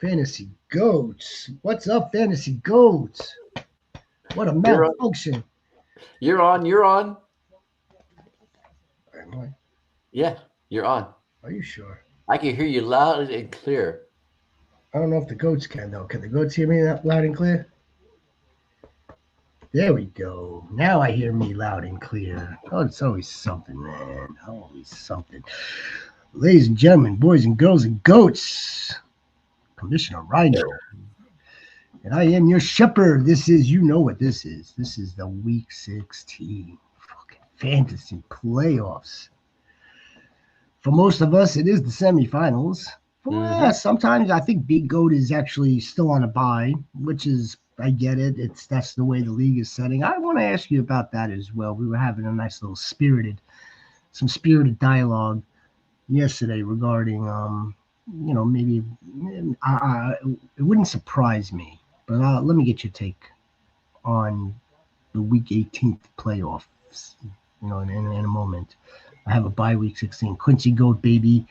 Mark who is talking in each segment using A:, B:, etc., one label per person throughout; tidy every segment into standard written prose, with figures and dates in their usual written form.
A: Fantasy Goats. What's up, Fantasy Goats? What a
B: You're on.
A: malfunction.
B: You're on. You're on.
A: Am I?
B: Yeah, you're on.
A: Are you sure?
B: I can hear you loud and clear.
A: I don't know if the goats can, though. Can the goats hear me loud and clear? There we go. Now I hear me loud and clear. Oh, it's always something, man. Always something. Ladies and gentlemen, boys and girls and goats, Commissioner Rhino. And I am your shepherd. This is, you know what this is. This is the Week 16 fucking fantasy playoffs. For most of us, it is the semifinals. Sometimes I think Big Goat is actually still on a bye, which is, I get it. That's the way the league is setting. I want to ask you about that as well. We were having a nice little spirited dialogue yesterday regarding, maybe it wouldn't surprise me, but let me get your take on the Week 18th playoffs. In a moment. I have a bye Week 16. Quincy Goat, baby.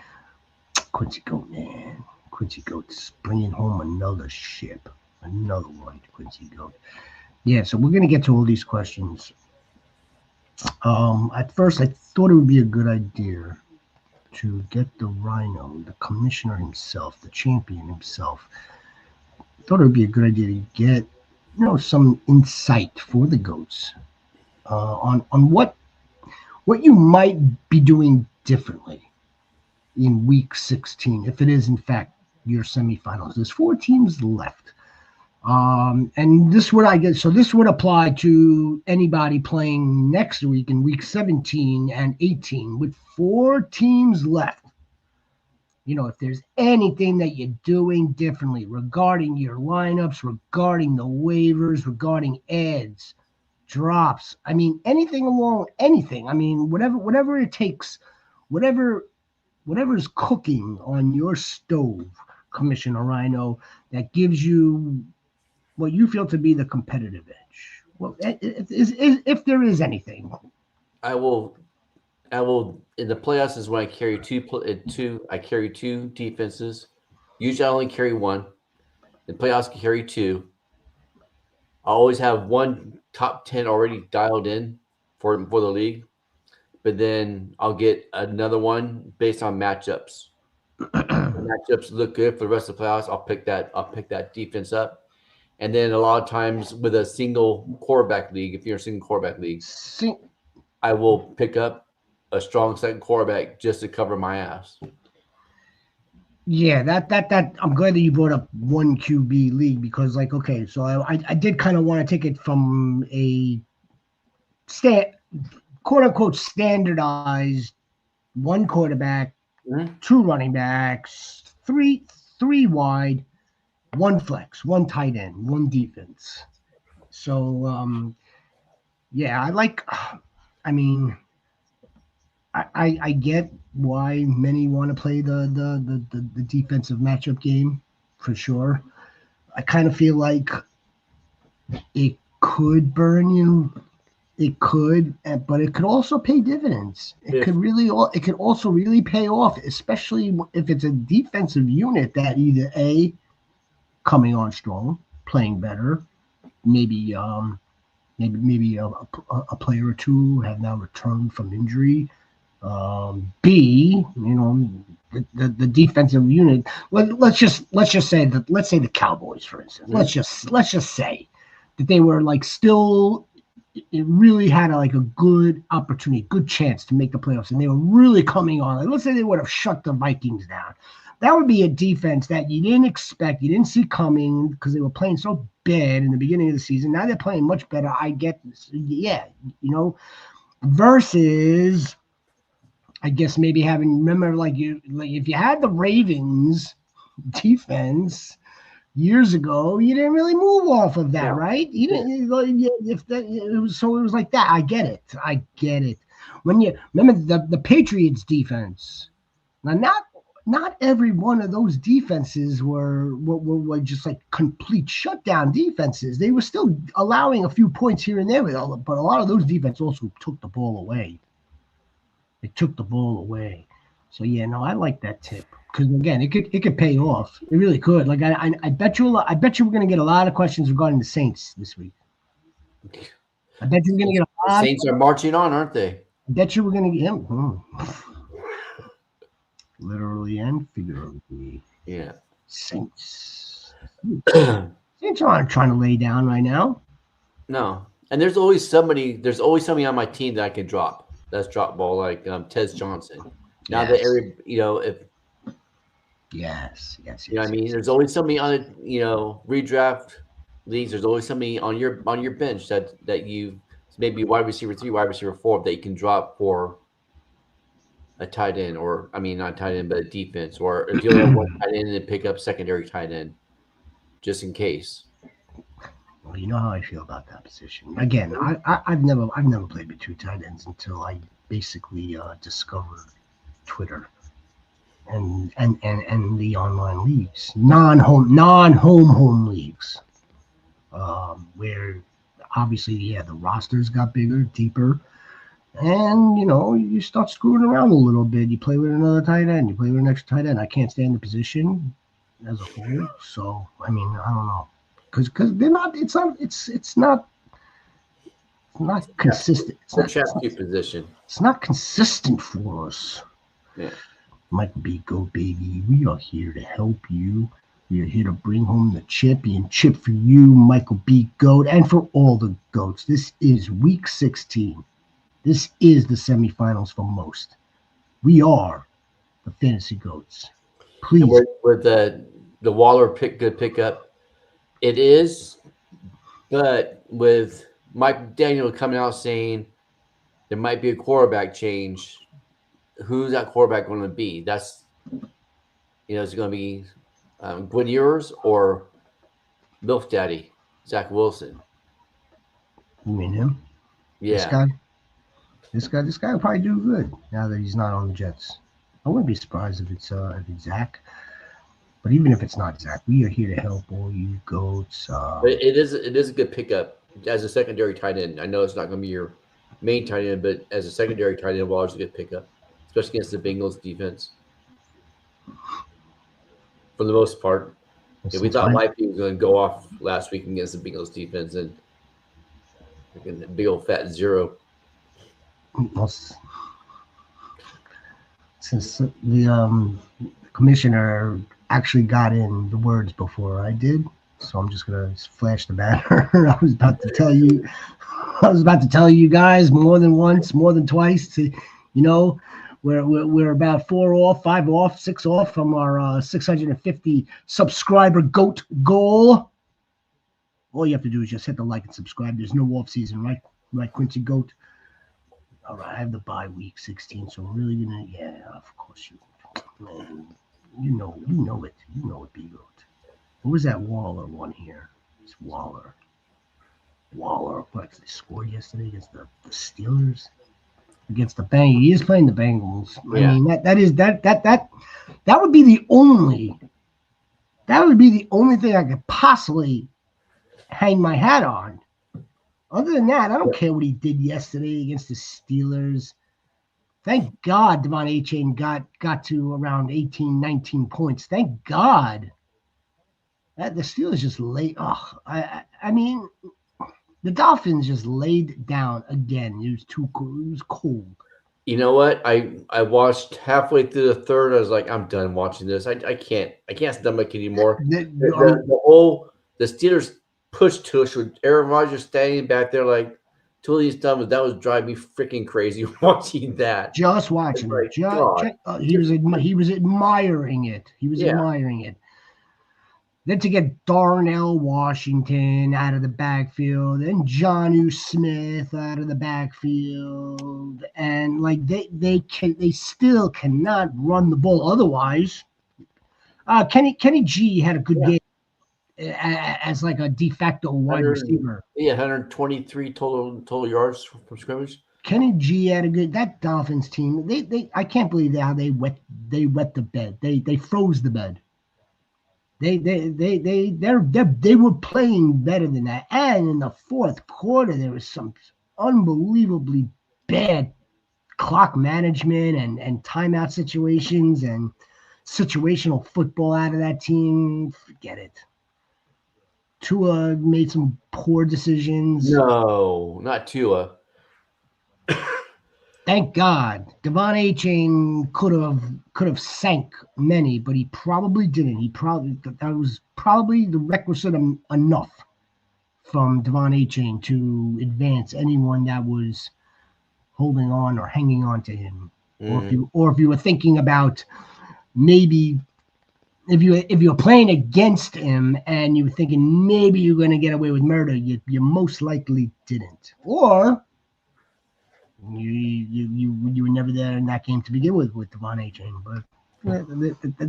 A: Quincy Goat, man. Quincy Goat's bringing home another ship. Another one, Quincy Goat. Yeah, so we're going to get to all these questions. At first, I thought it would be a good idea to get the Rhino, the commissioner himself, the champion himself. I thought it would be a good idea to get, some insight for the goats on what you might be doing differently in Week 16, if it is in fact your semifinals. There's 4 teams left, and this would apply to anybody playing next week in Week 17 and 18 with 4 teams left. If there's anything that you're doing differently regarding your lineups, regarding the waivers, regarding ads, drops, anything. Whatever it takes, whatever is cooking on your stove, Commissioner Rhino, that gives you what you feel to be the competitive edge. Well, if there is anything,
B: I will. In the playoffs is when I carry two. I carry 2 defenses. Usually, I only carry 1. In playoffs, I carry 2. I always have 1 top 10 already dialed in for the league, but then I'll get another one based on matchups. Matchups look good for the rest of the playoffs. I'll pick that defense up, and then a lot of times with a single quarterback league, if you're in a single quarterback league, I will pick up a strong second quarterback just to cover my ass.
A: Yeah, that I'm glad that you brought up 1 QB league because, so I did kind of want to take it from a quote unquote standardized 1 quarterback, 2 running backs, three wide, 1 flex, 1 tight end, 1 defense. So yeah, I get why many want to play the defensive matchup game, for sure. I kind of feel like it could burn you. It could, but it could also pay dividends. It could also really pay off, especially if it's a defensive unit that either A, coming on strong, playing better, maybe a player or 2 have now returned from injury. B, the defensive unit. Let's just say the Cowboys, for instance. Let's just say that they were still. It really had a good opportunity, good chance to make the playoffs, and they were really coming on. Let's say they would have shut the Vikings down. That would be a defense that you didn't expect, you didn't see coming because they were playing so bad in the beginning of the season. Now they're playing much better. I get this. Yeah, versus, I guess maybe if you had the Ravens defense years ago, you didn't really move off of that, right? You didn't. It was like that. I get it. When you remember the Patriots defense, now not every one of those defenses were just complete shutdown defenses. They were still allowing a few points here and there, but a lot of those defenses also took the ball away. They took the ball away. So yeah, no, I like that tip because again, it could pay off. It really could. Like I bet you I bet you we're gonna get a lot of questions regarding the Saints this week. I bet you're gonna get a
B: The
A: lot.
B: Saints are marching on, aren't they?
A: I bet you we're gonna get him. Literally and figuratively.
B: Yeah.
A: Saints. Saints aren't trying to lay down right now.
B: No. And there's always somebody on my team that I can drop. That's drop ball, like Tez Johnson. Now that if
A: Yes.
B: you know what I mean, there's always somebody on it, redraft leagues. There's always somebody on your bench that you maybe wide receiver 3, wide receiver 4 that you can drop for a tight end, or I mean not tight end, but a defense, or if you only have one tight end, then pick up secondary tight end just in case.
A: Well, you know how I feel about that position. Again, I've never played with 2 tight ends until I basically discovered Twitter and the online leagues, non-home leagues, where obviously the rosters got bigger, deeper, and you start screwing around a little bit. You play with another tight end, you play with an extra tight end. I can't stand the position as a whole, so I mean I don't know. Because they're not. It's not consistent. It's not
B: position.
A: It's not consistent for us.
B: Yeah.
A: Michael B. Goat, baby. We are here to help you. We are here to bring home the championship for you, Michael B. Goat, and for all the goats. This is week 16. This is the semifinals for most. We are the Fantasy Goats. Please.
B: With the Waller good pickup. It is, but with Mike Daniel coming out saying there might be a quarterback change, who's that quarterback going to be? That's, is it going to be Gwen Ewers or MILF Daddy, Zach Wilson?
A: You mean him?
B: Yeah.
A: This guy will probably do good now that he's not on the Jets. I wouldn't be surprised if it's Zach. But even if it's not Zach, we are here to help all you goats.
B: It is a good pickup as a secondary tight end. I know it's not going to be your main tight end, but as a secondary tight end, Waller's a good pickup, especially against the Bengals defense. For the most part, we thought Lifey was going to go off last week against the Bengals defense, and a big old fat 0.
A: Well, since the commissioner actually got in the words before I did, so I'm just gonna flash the banner. I was about to tell you guys more than once, more than twice. We're about 4 off, 5 off, 6 off from our 650 subscriber goat goal. All you have to do is just hit the like and subscribe. There's no off season, right, Quincy Goat? All right, I have the bye week 16, so I'm really gonna, of course man. You know it. You know it, B-Goat. What was that Waller one here? It's Waller. What, they scored yesterday against the Steelers? Against the Bengals. He is playing the Bengals.
B: Yeah.
A: I mean, that would be the only thing I could possibly hang my hat on. Other than that, I don't care what he did yesterday against the Steelers. Thank God Devon A-Chain got to around 18, 19 points. Thank God. The Steelers just laid. I mean, the Dolphins just laid down again. It was too cold. It was cold.
B: You know what? I watched halfway through the third. I was like, I'm done watching this. I can't stomach anymore. The Steelers push tush with Aaron Rodgers standing back there like totally dumb. That was driving me freaking crazy watching that.
A: Just watching it. He was admiring it. Admiring it. Then to get Darnell Washington out of the backfield, and Jonnu Smith out of the backfield, and like they still cannot run the ball. Otherwise, Kenny G had a good game as like a de facto wide receiver.
B: Yeah, 123 total yards from scrimmage.
A: Kenny G had a good. That Dolphins team, they I can't believe how they wet the bed. They froze the bed. They were playing better than that. And in the fourth quarter, there was some unbelievably bad clock management and timeout situations and situational football out of that team, forget it. Tua made some poor decisions.
B: No, not Tua.
A: Thank God. Devon A-Chain could have sank many, but he probably didn't. That was probably the requisite enough from Devon A-Chain to advance anyone that was holding on or hanging on to him. Or if you were thinking about maybe if you were playing against him and you were thinking maybe you're going to get away with murder, you most likely didn't. Or you were never there in that game to begin with Devon A-Chain. But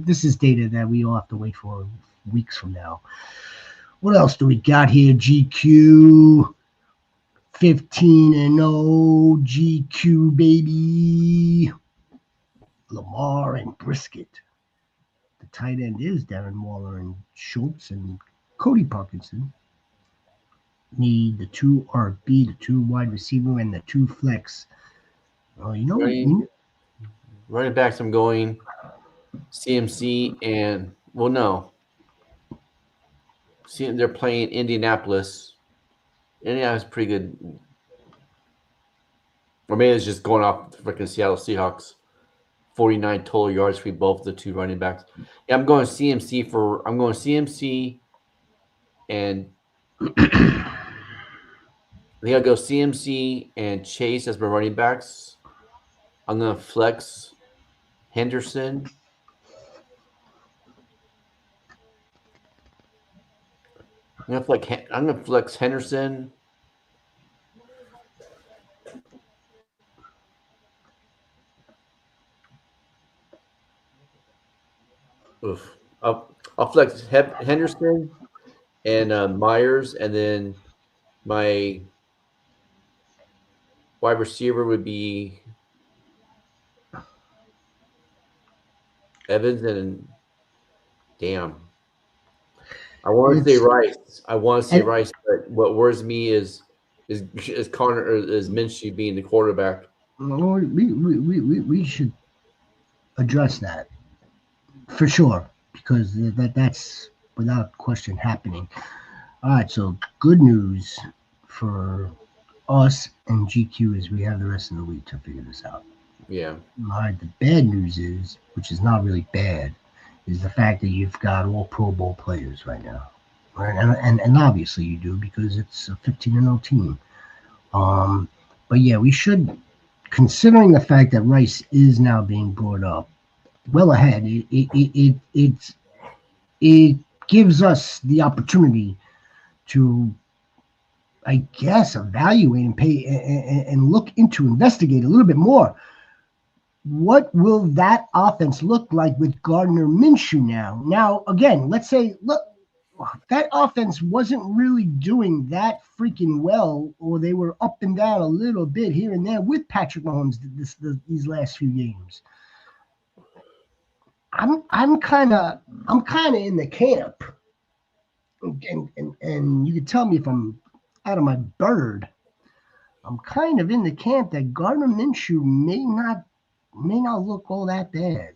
A: this is data that we all have to wait for weeks from now. What else do we got here? GQ 15-0 GQ baby. Lamar and Brisket. The tight end is Darren Waller and Schultz and Cody Parkinson. Need the 2 RB, the 2 wide receiver, and the 2 flex. Oh,
B: running backs, I'm going CMC and no. See, they're playing Indianapolis. Indianapolis is pretty good. Or maybe it's just going off the freaking Seattle Seahawks. 49 total yards for both the 2 running backs. Yeah, I'm going CMC and I think I'll go CMC and Chase as my running backs. I'm going to flex Henderson. I'm going to flex Henderson. Oof. I'll flex Henderson and Myers, and then my wide receiver would be Evans and damn. I want to say Rice. But what worries me is Connor is Minshew being the quarterback.
A: We should address that for sure, because that's without question happening. All right, so good news for us and GQ is we have the rest of the week to figure this out.
B: Yeah.
A: All right, the bad news is, which is not really bad, is the fact that you've got all Pro Bowl players right now. Right? And obviously you do, because it's a 15-0 team. But yeah, we should, considering the fact that Rice is now being brought up well ahead, it gives us the opportunity to, I guess, evaluate and pay and look into, investigate a little bit more. What will that offense look like with Gardner Minshew now? Now, again, let's say, look, that offense wasn't really doing that freaking well, or they were up and down a little bit here and there with Patrick Mahomes these last few games. I'm kind of in the camp, and you can tell me if I'm out of my bird. I'm kind of in the camp that Gardner Minshew may not look all that bad.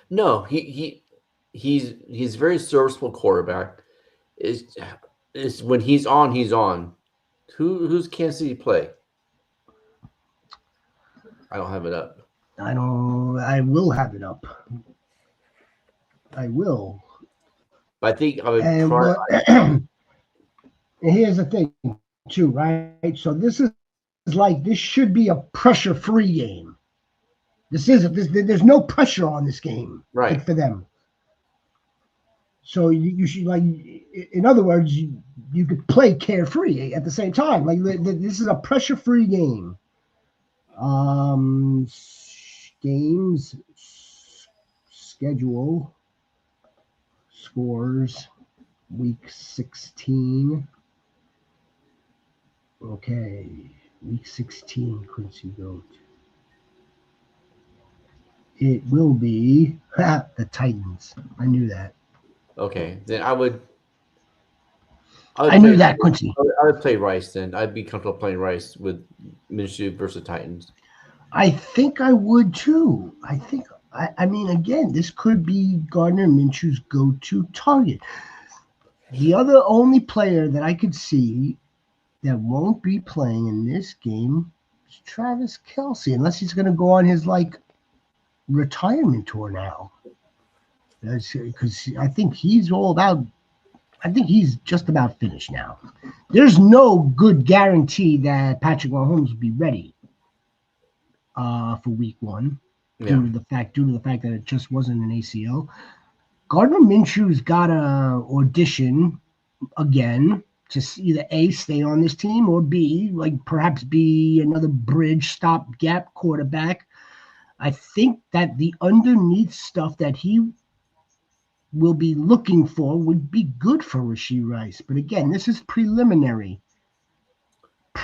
B: No, he's a very serviceable quarterback. Is when he's on, he's on. Who's Kansas City play? I don't have it up.
A: I will have it up. I will.
B: I think I would.
A: And here's the thing, too, right? So this should be a pressure-free game. There's no pressure on this game,
B: right,
A: for them. So you should, like, in other words, you could play carefree at the same time. Like, this is a pressure-free game. Games, schedule, scores, week 16. Okay, week 16, Quincy Goat. It will be the Titans. I knew that.
B: Okay, then I
A: knew that, Quincy.
B: I would play Rice then. I'd be comfortable playing Rice with Minshew versus Titans.
A: I think I would too. I mean, again, this could be Gardner Minshew's go-to target. The other only player that I could see that won't be playing in this game is Travis Kelce, unless he's going to go on his retirement tour now. Because I think he's all about. I think he's just about finished now. There's no good guarantee that Patrick Mahomes will be ready for Week 1 due to the fact that it just wasn't an ACL. Gardner Minshew's got to audition again to either A, stay on this team, or B, perhaps be another bridge stopgap quarterback. I think that the underneath stuff that he will be looking for would be good for Rashee Rice. But again, this is preliminary. The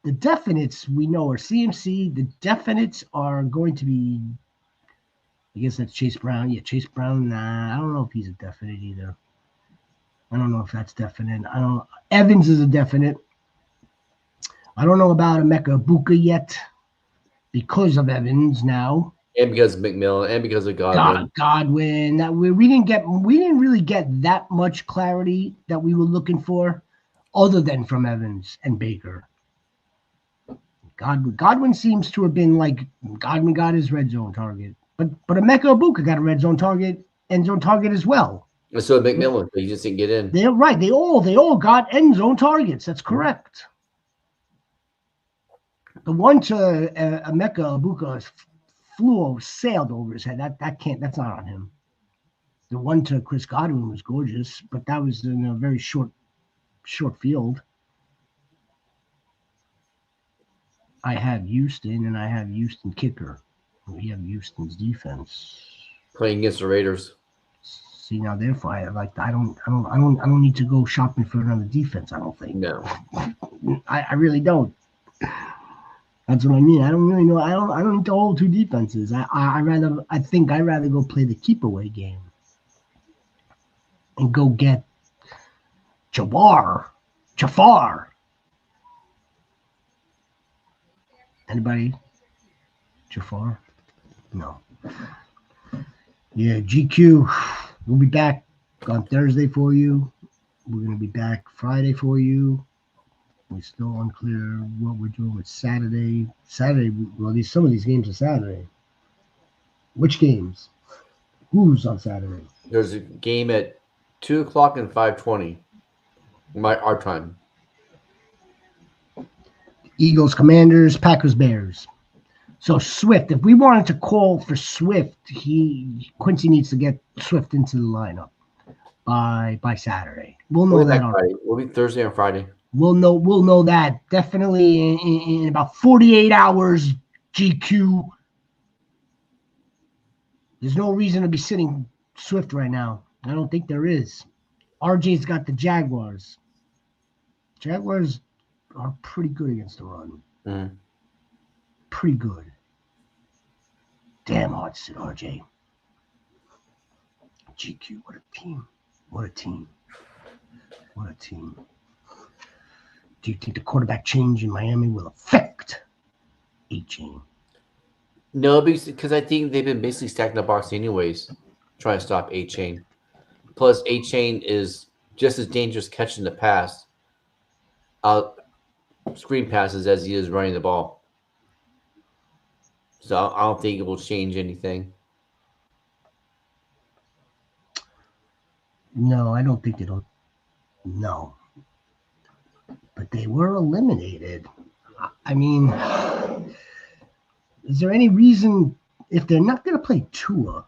A: definites we know are CMC. The definites are going to be, I guess that's Chase Brown. Yeah, Chase Brown. Nah, I don't know if he's a definite either. I don't know if that's definite. Evans is a definite. I don't know about Emeka Egbuka yet because of Evans now.
B: And because of McMillan and because of Godwin.
A: We didn't really get that much clarity that we were looking for, other than from Evans and Baker. Godwin seems to have been Godwin got his red zone target, but Emeka Egbuka got a red zone target, end zone target as well.
B: And so did McMillan, but he just didn't get in.
A: They're right. They all got end zone targets. That's correct. The one to Emeka Egbuka sailed over his head. That's not on him. The one to Chris Godwin was gorgeous, but that was in a very short field. I have Houston, and I have Houston kicker. We have Houston's defense
B: playing against the Raiders.
A: See, now therefore, I don't need to go shopping for another defense. I don't think.
B: No,
A: I really don't. That's what I mean. I don't really know. I don't need to hold two defenses. I think I'd rather go play the keep away game and go get Jafar. Anybody? Jafar? No. Yeah, GQ. We'll be back on Thursday for you. We're going to be back Friday for you. We're still unclear what we're doing with Saturday. Well, some of these games are Saturday. Which games? Who's on Saturday?
B: There's a game at 2 o'clock and 5:20. Our time.
A: Eagles, Commanders, Packers, Bears. So Swift, if we wanted to call for Swift, Quincy needs to get Swift into the lineup by Saturday. We'll know that on
B: Friday. We'll be Thursday and Friday.
A: We'll know that definitely in about 48 hours. GQ. There's no reason to be sitting Swift right now. I don't think there is. RJ's got the Jaguars. Jaguars are pretty good against the run.
B: Mm-hmm.
A: Pretty good. Damn hard to sit RJ. GQ, what a team. What a team. Do you think the quarterback change in Miami will affect A-Chain?
B: No, because I think they've been basically stacking the box anyways, trying to stop A-Chain. Plus, A-Chain is just as dangerous catching the pass, screen passes, as he is running the ball. So I don't think it will change anything.
A: No, I don't think it'll. No. But they were eliminated. I mean, is there any reason if they're not going to play Tua?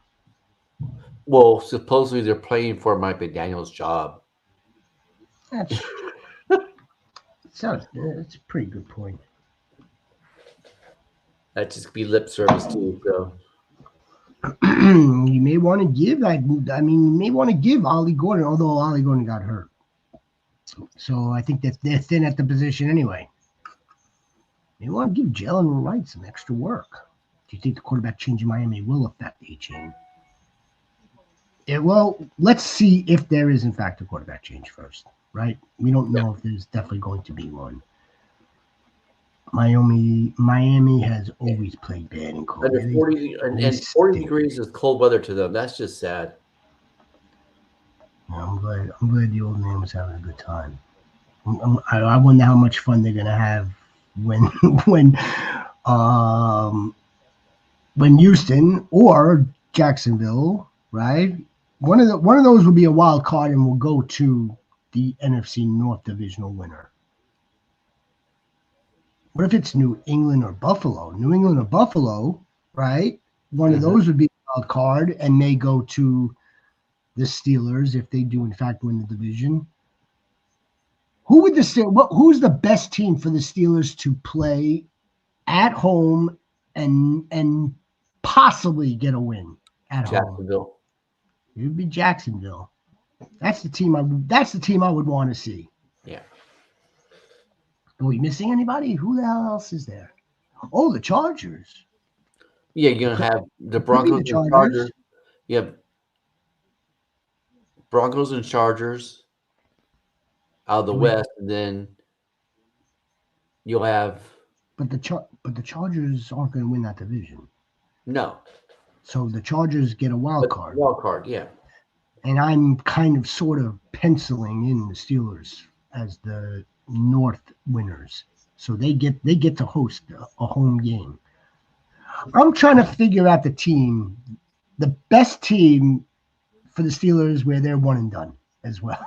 B: Well, supposedly they're playing for Mike McDaniel's job.
A: That's a pretty good point.
B: That just be lip service too. So
A: you may want to give Ollie Gordon, although Ollie Gordon got hurt. So I think that they're thin at the position anyway. They want to give Jalen Wright some extra work. Do you think the quarterback change in Miami will affect A-Chain? Well, let's see if there is in fact a quarterback change first, right? We don't know if there's definitely going to be one. Miami has always played bad in cold.
B: Under 40 and 40 degrees is cold weather to them. That's just sad.
A: I'm glad the old man was having a good time. I wonder how much fun they're gonna have when um when Houston or Jacksonville, right? One of those will be a wild card and will go to the NFC North divisional winner. What if it's New England or Buffalo? New England or Buffalo, right? One of those would be a wild card, and may go to the Steelers if they do in fact win the division. Who's the best team for the Steelers to play at home and possibly get a win at
B: Jacksonville.
A: home? It would be Jacksonville. That's the team I would want to see.
B: Yeah.
A: Are we missing anybody? Who the hell else is there? Oh, the Chargers.
B: Yeah, you're gonna have the Broncos and Chargers. You have Broncos and Chargers out of the West, and then you'll have.
A: But the Chargers aren't going to win that division.
B: No.
A: So the Chargers get a wild card.
B: Wild card, yeah.
A: And I'm kind of sort of penciling in the Steelers as the North winners. So they get to host a home game. I'm trying to figure out the best team for the Steelers where they're one and done as well.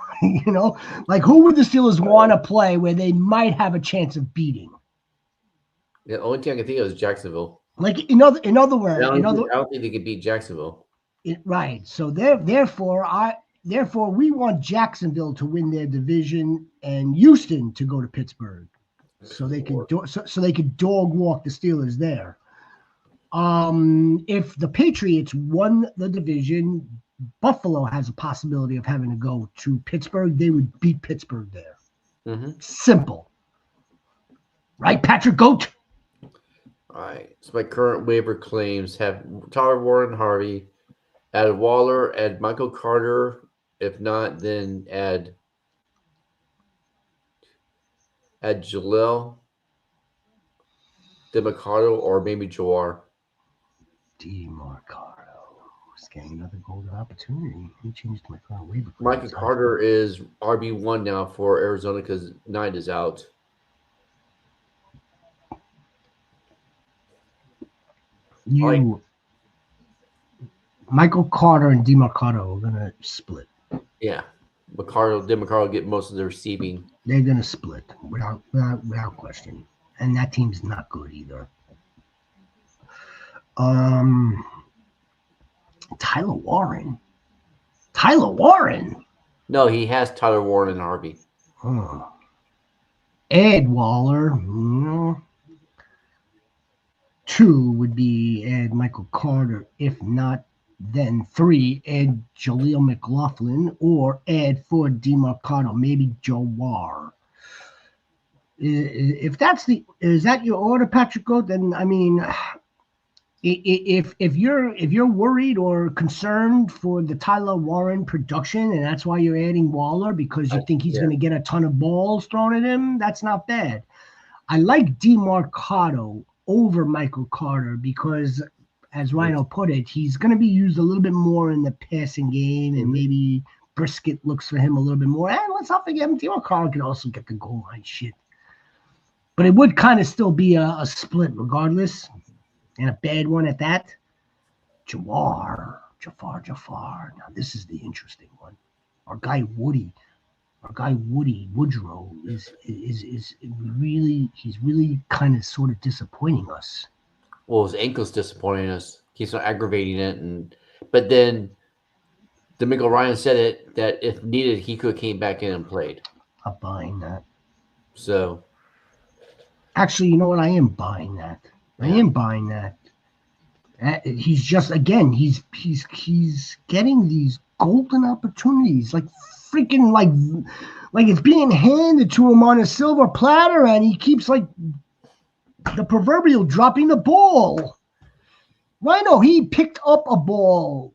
A: Like who would the Steelers want to play where they might have a chance of beating?
B: The only thing I can think of is Jacksonville.
A: Like in other words,
B: I don't think they could beat Jacksonville.
A: Right. So therefore we want Jacksonville to win their division and Houston to go to Pittsburgh, so they could dog walk the Steelers there. If the Patriots won the division, Buffalo has a possibility of having to go to Pittsburgh. They would beat Pittsburgh there.
B: Mm-hmm.
A: Simple. Right, Patrick Goat?
B: All right. So my current waiver claims have Tyler Warren Harvey, add Waller, add Michael Carter. If not, then add Jalil, DeMarcado, or maybe Jawar.
A: DeMarcado is getting another golden opportunity. He changed my current waiver.
B: Michael Carter is RB1 now for Arizona because Knight is out.
A: Michael Carter and DeMarcado are going to split.
B: Yeah. DeMarcado get most of the receiving.
A: They're going to split without question. And that team's not good either. Tyler Warren.
B: No, he has Tyler Warren and Harvey.
A: Ed Waller. 2 would be add Michael Carter. If not, then 3 add Jaleel McLaughlin, or add 4 DeMarcado, maybe Jawar. Is that your order, Patrick Goat? Then I mean, if you're worried or concerned for the Tyler Warren production, and that's why you're adding Waller because you think he's going to get a ton of balls thrown at him, that's not bad. I like DeMarcado over Michael Carter because, as Rhino put it, he's going to be used a little bit more in the passing game, and maybe Brisket looks for him a little bit more. And let's not forget, DeMarcado can also get the goal line shit. But it would kind of still be a split regardless, and a bad one at that. Jafar. Now this is the interesting one. Our guy Woody Woodrow is really kind of sort of disappointing us.
B: Well, his ankle's disappointing us. Keeps on aggravating it, but then D'Amico Ryan said it that if needed, he could have came back in and played.
A: I'm buying that.
B: So,
A: actually, you know what? I am buying that. He's just he's getting these golden opportunities, like freaking like it's being handed to him on a silver platter, and he keeps like the proverbial dropping the ball. Rhino, he picked up a ball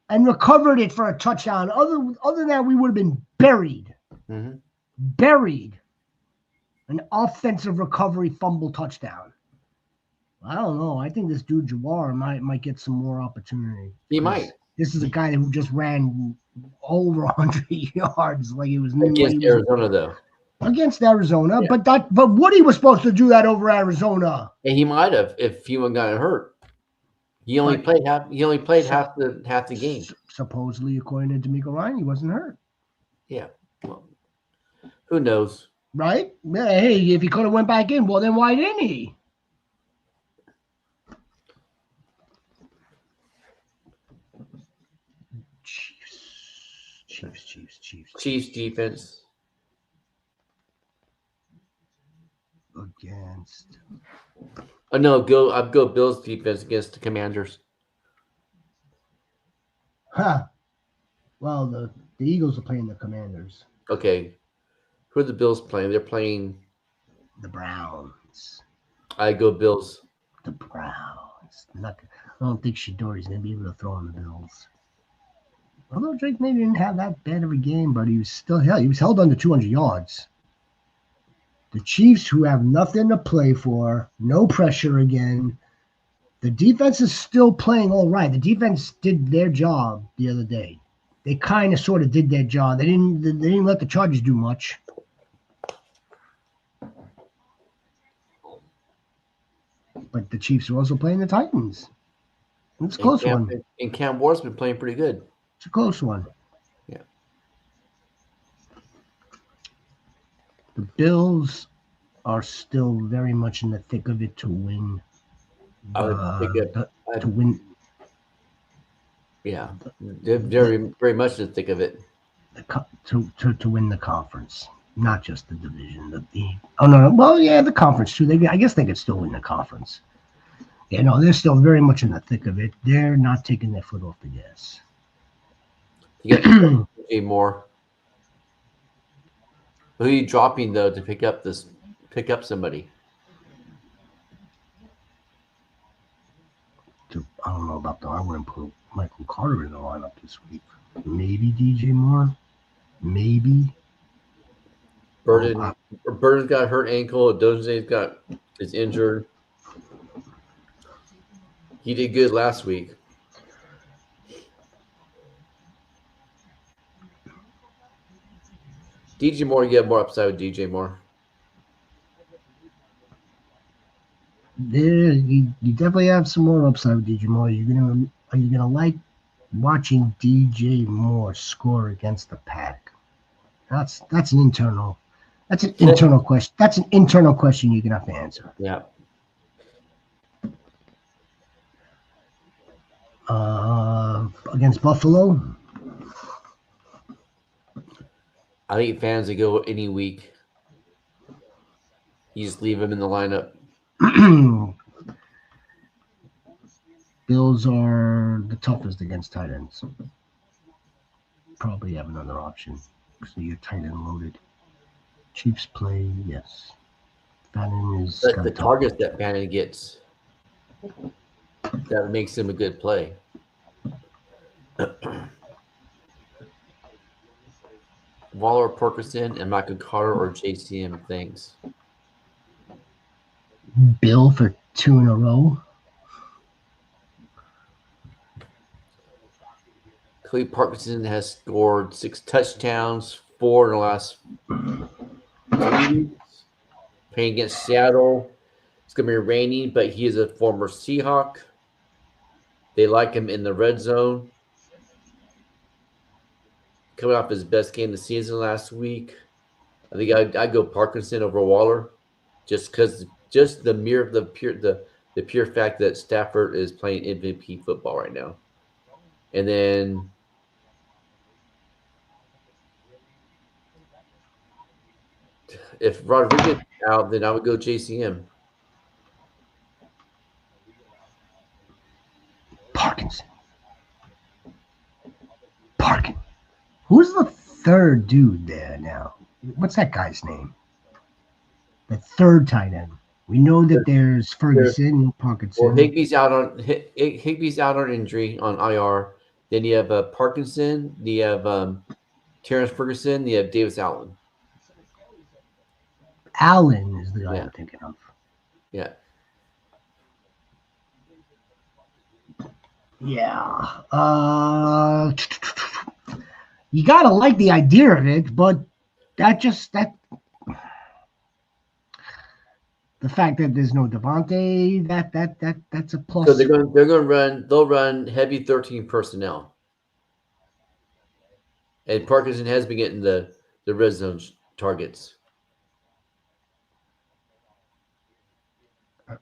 A: and recovered it for a touchdown. Other than that, we would have been buried.
B: Mm-hmm.
A: Buried. An offensive recovery fumble touchdown. I don't know. I think this dude Jawar might get some more opportunity.
B: He might.
A: This is a guy who just ran over 100 yards like he was
B: Against Arizona, though.
A: Against Arizona,
B: Yeah.
A: but Woody was supposed to do that over Arizona.
B: And he might have if he wouldn't gotten hurt. He only played half the game.
A: Supposedly, according to D'Amico Ryan, he wasn't hurt.
B: Yeah. Well, who knows?
A: Right? Hey, if he could have went back in, well, then why didn't he?
B: Chiefs defense.
A: Against.
B: Oh no, I'd go Bills defense against the Commanders.
A: Well, the Eagles are playing the Commanders.
B: Okay. Who are the Bills playing? They're playing
A: the Browns.
B: I go Bills.
A: The Browns. I don't think Shadori's going to be able to throw on the Bills. Although Drake maybe didn't have that bad of a game, but he was held under 200 yards. The Chiefs, who have nothing to play for, no pressure again. The defense is still playing all right. The defense did their job the other day. They kind of sort of did their job. They didn't let the Chargers do much. But the Chiefs are also playing the Titans. It's a close one.
B: And Cam Ward's been playing pretty good.
A: It's a close one.
B: Yeah.
A: The Bills are still very much in the thick of it to win. To win.
B: Yeah, they're very, very much in the thick of it.
A: To win the conference, not just the division. The conference too. I guess they could still win the conference. Yeah, no, they're still very much in the thick of it. They're not taking their foot off the gas.
B: You got DJ Moore. Who are you dropping though to pick up somebody?
A: I don't know about that. I wouldn't put Michael Carter in the lineup this week. Maybe DJ Moore. Maybe.
B: Burden's got hurt ankle. Doze's is injured. He did good last week. DJ Moore, you have more upside with DJ Moore.
A: You definitely have some more upside with DJ Moore. Are you gonna like watching DJ Moore score against the Pack? That's an internal question. That's an internal question you're gonna have to answer.
B: Yeah.
A: Against Buffalo.
B: I think fans that go any week. You just leave him in the lineup.
A: Bills are the toughest against tight ends. Probably have another option. So you're tight end loaded. Chiefs play, yes. Bannon is
B: the targets that Bannon gets. That makes him a good play. Waller, Perkerson, and Michael Carter or JCM things.
A: Bill for 2 in a row.
B: Cleve Parkinson has scored 6 touchdowns, 4 in the last 3 weeks. Playing against Seattle. It's going to be rainy, but he is a former Seahawk. They like him in the red zone. Coming off his best game of the season last week. I think I'd go Parkinson over Waller. Just the pure fact that Stafford is playing MVP football right now. And then if Rodriguez is out, then I would go JCM.
A: Parkinson. Who's the third dude there now? What's that guy's name? The third tight end. We know that there's Ferguson, Parkinson.
B: Well, Higbee's out on injury on IR. Then you have Parkinson. You have Terrence Ferguson. You have Davis Allen.
A: Allen is the guy
B: Yeah.
A: I'm thinking of.
B: Yeah.
A: Yeah. You gotta like the idea of it, but that the fact that there's no Devontae, that's a plus.
B: So they're going to run. They'll run heavy 13 personnel. And Parkinson has been getting the red zone targets.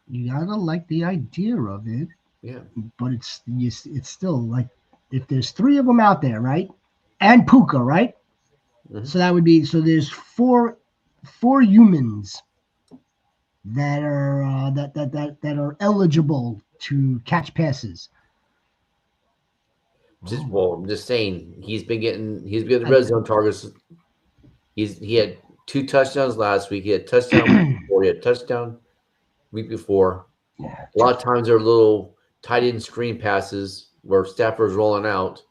A: You gotta like the idea of it.
B: Yeah.
A: But it's still like if there's 3 of them out there, right? And Puka, right?
B: Mhm.
A: So that would be there's four humans that are that are eligible to catch passes.
B: I'm just saying he's been getting the red zone targets. He had 2 touchdowns last week. He had touchdown week before. He had touchdown week before.
A: Yeah,
B: A lot of times they're little tight end screen passes where Stafford's rolling out.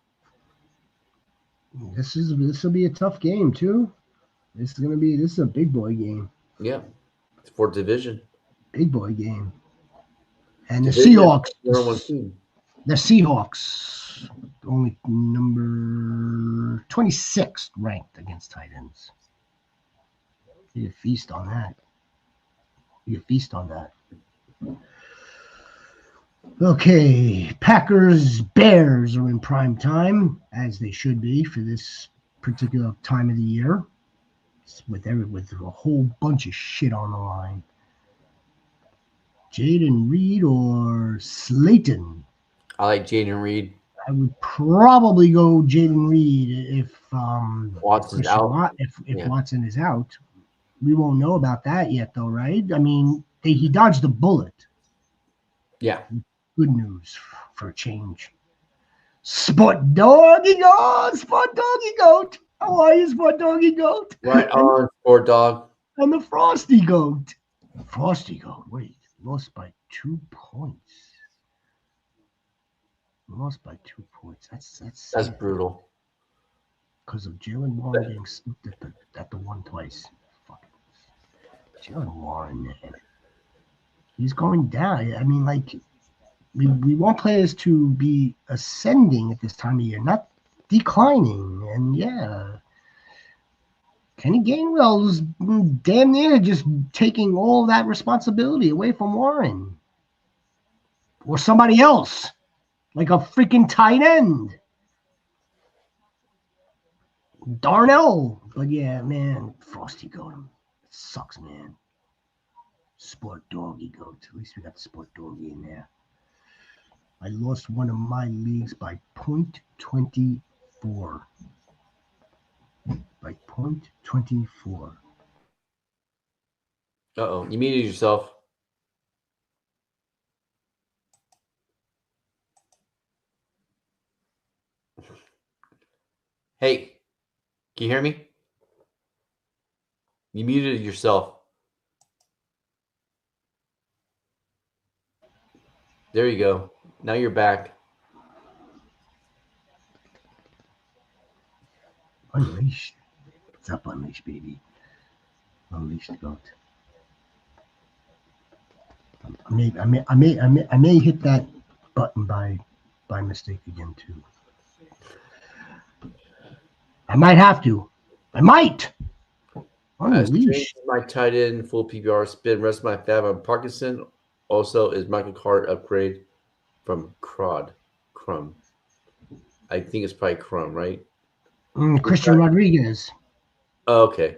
A: this will be a tough game too. This is a big boy game.
B: Yeah, it's for division.
A: Big boy game. And
B: Division
A: the Seahawks only number 26th ranked against tight ends. You feast on that. Okay, Packers Bears are in prime time, as they should be for this particular time of the year, with a whole bunch of shit on the line. Jaden Reed or Slayton?
B: I like Jaden Reed.
A: I would probably go Jaden Reed if
B: Watson's out.
A: If Watson is out. We won't know about that yet, though, right? I mean, he dodged a bullet.
B: Yeah.
A: Good news for a change. Sport Doggy Goat! Sport Doggy Goat! How are you, Sport Doggy Goat?
B: Right on, Sport Dog.
A: And the Frosty Goat. Frosty Goat, wait. Lost by 2 points. That's
B: brutal.
A: Because of Jalen Warren getting slipped at the one twice. Fucking Jalen Warren, man. He's going down. I mean, like, we want players to be ascending at this time of year, not declining. And yeah, Kenny Gainwell's damn near just taking all that responsibility away from Warren or somebody else, like a freaking tight end. Darnell. But yeah, man, Frosty Goat. It sucks, man. Sport Doggy Goat. At least we got the Sport Doggy in there. I lost one of my leagues by 0.24. By 0.24.
B: Uh-oh. You muted yourself. Hey, can you hear me? You muted yourself. There you go. Now you're back.
A: Unleashed. What's up, Unleashed, baby? Unleashed Goat. I may hit that button by mistake again too. I might have to. I might. Unleashed.
B: My tight end, full PPR spin. Rest of my fab on Parkinson. Also, is Michael Carter upgrade from Crumb. I think it's probably Crumb, right?
A: Christian Rodriguez.
B: Oh, okay.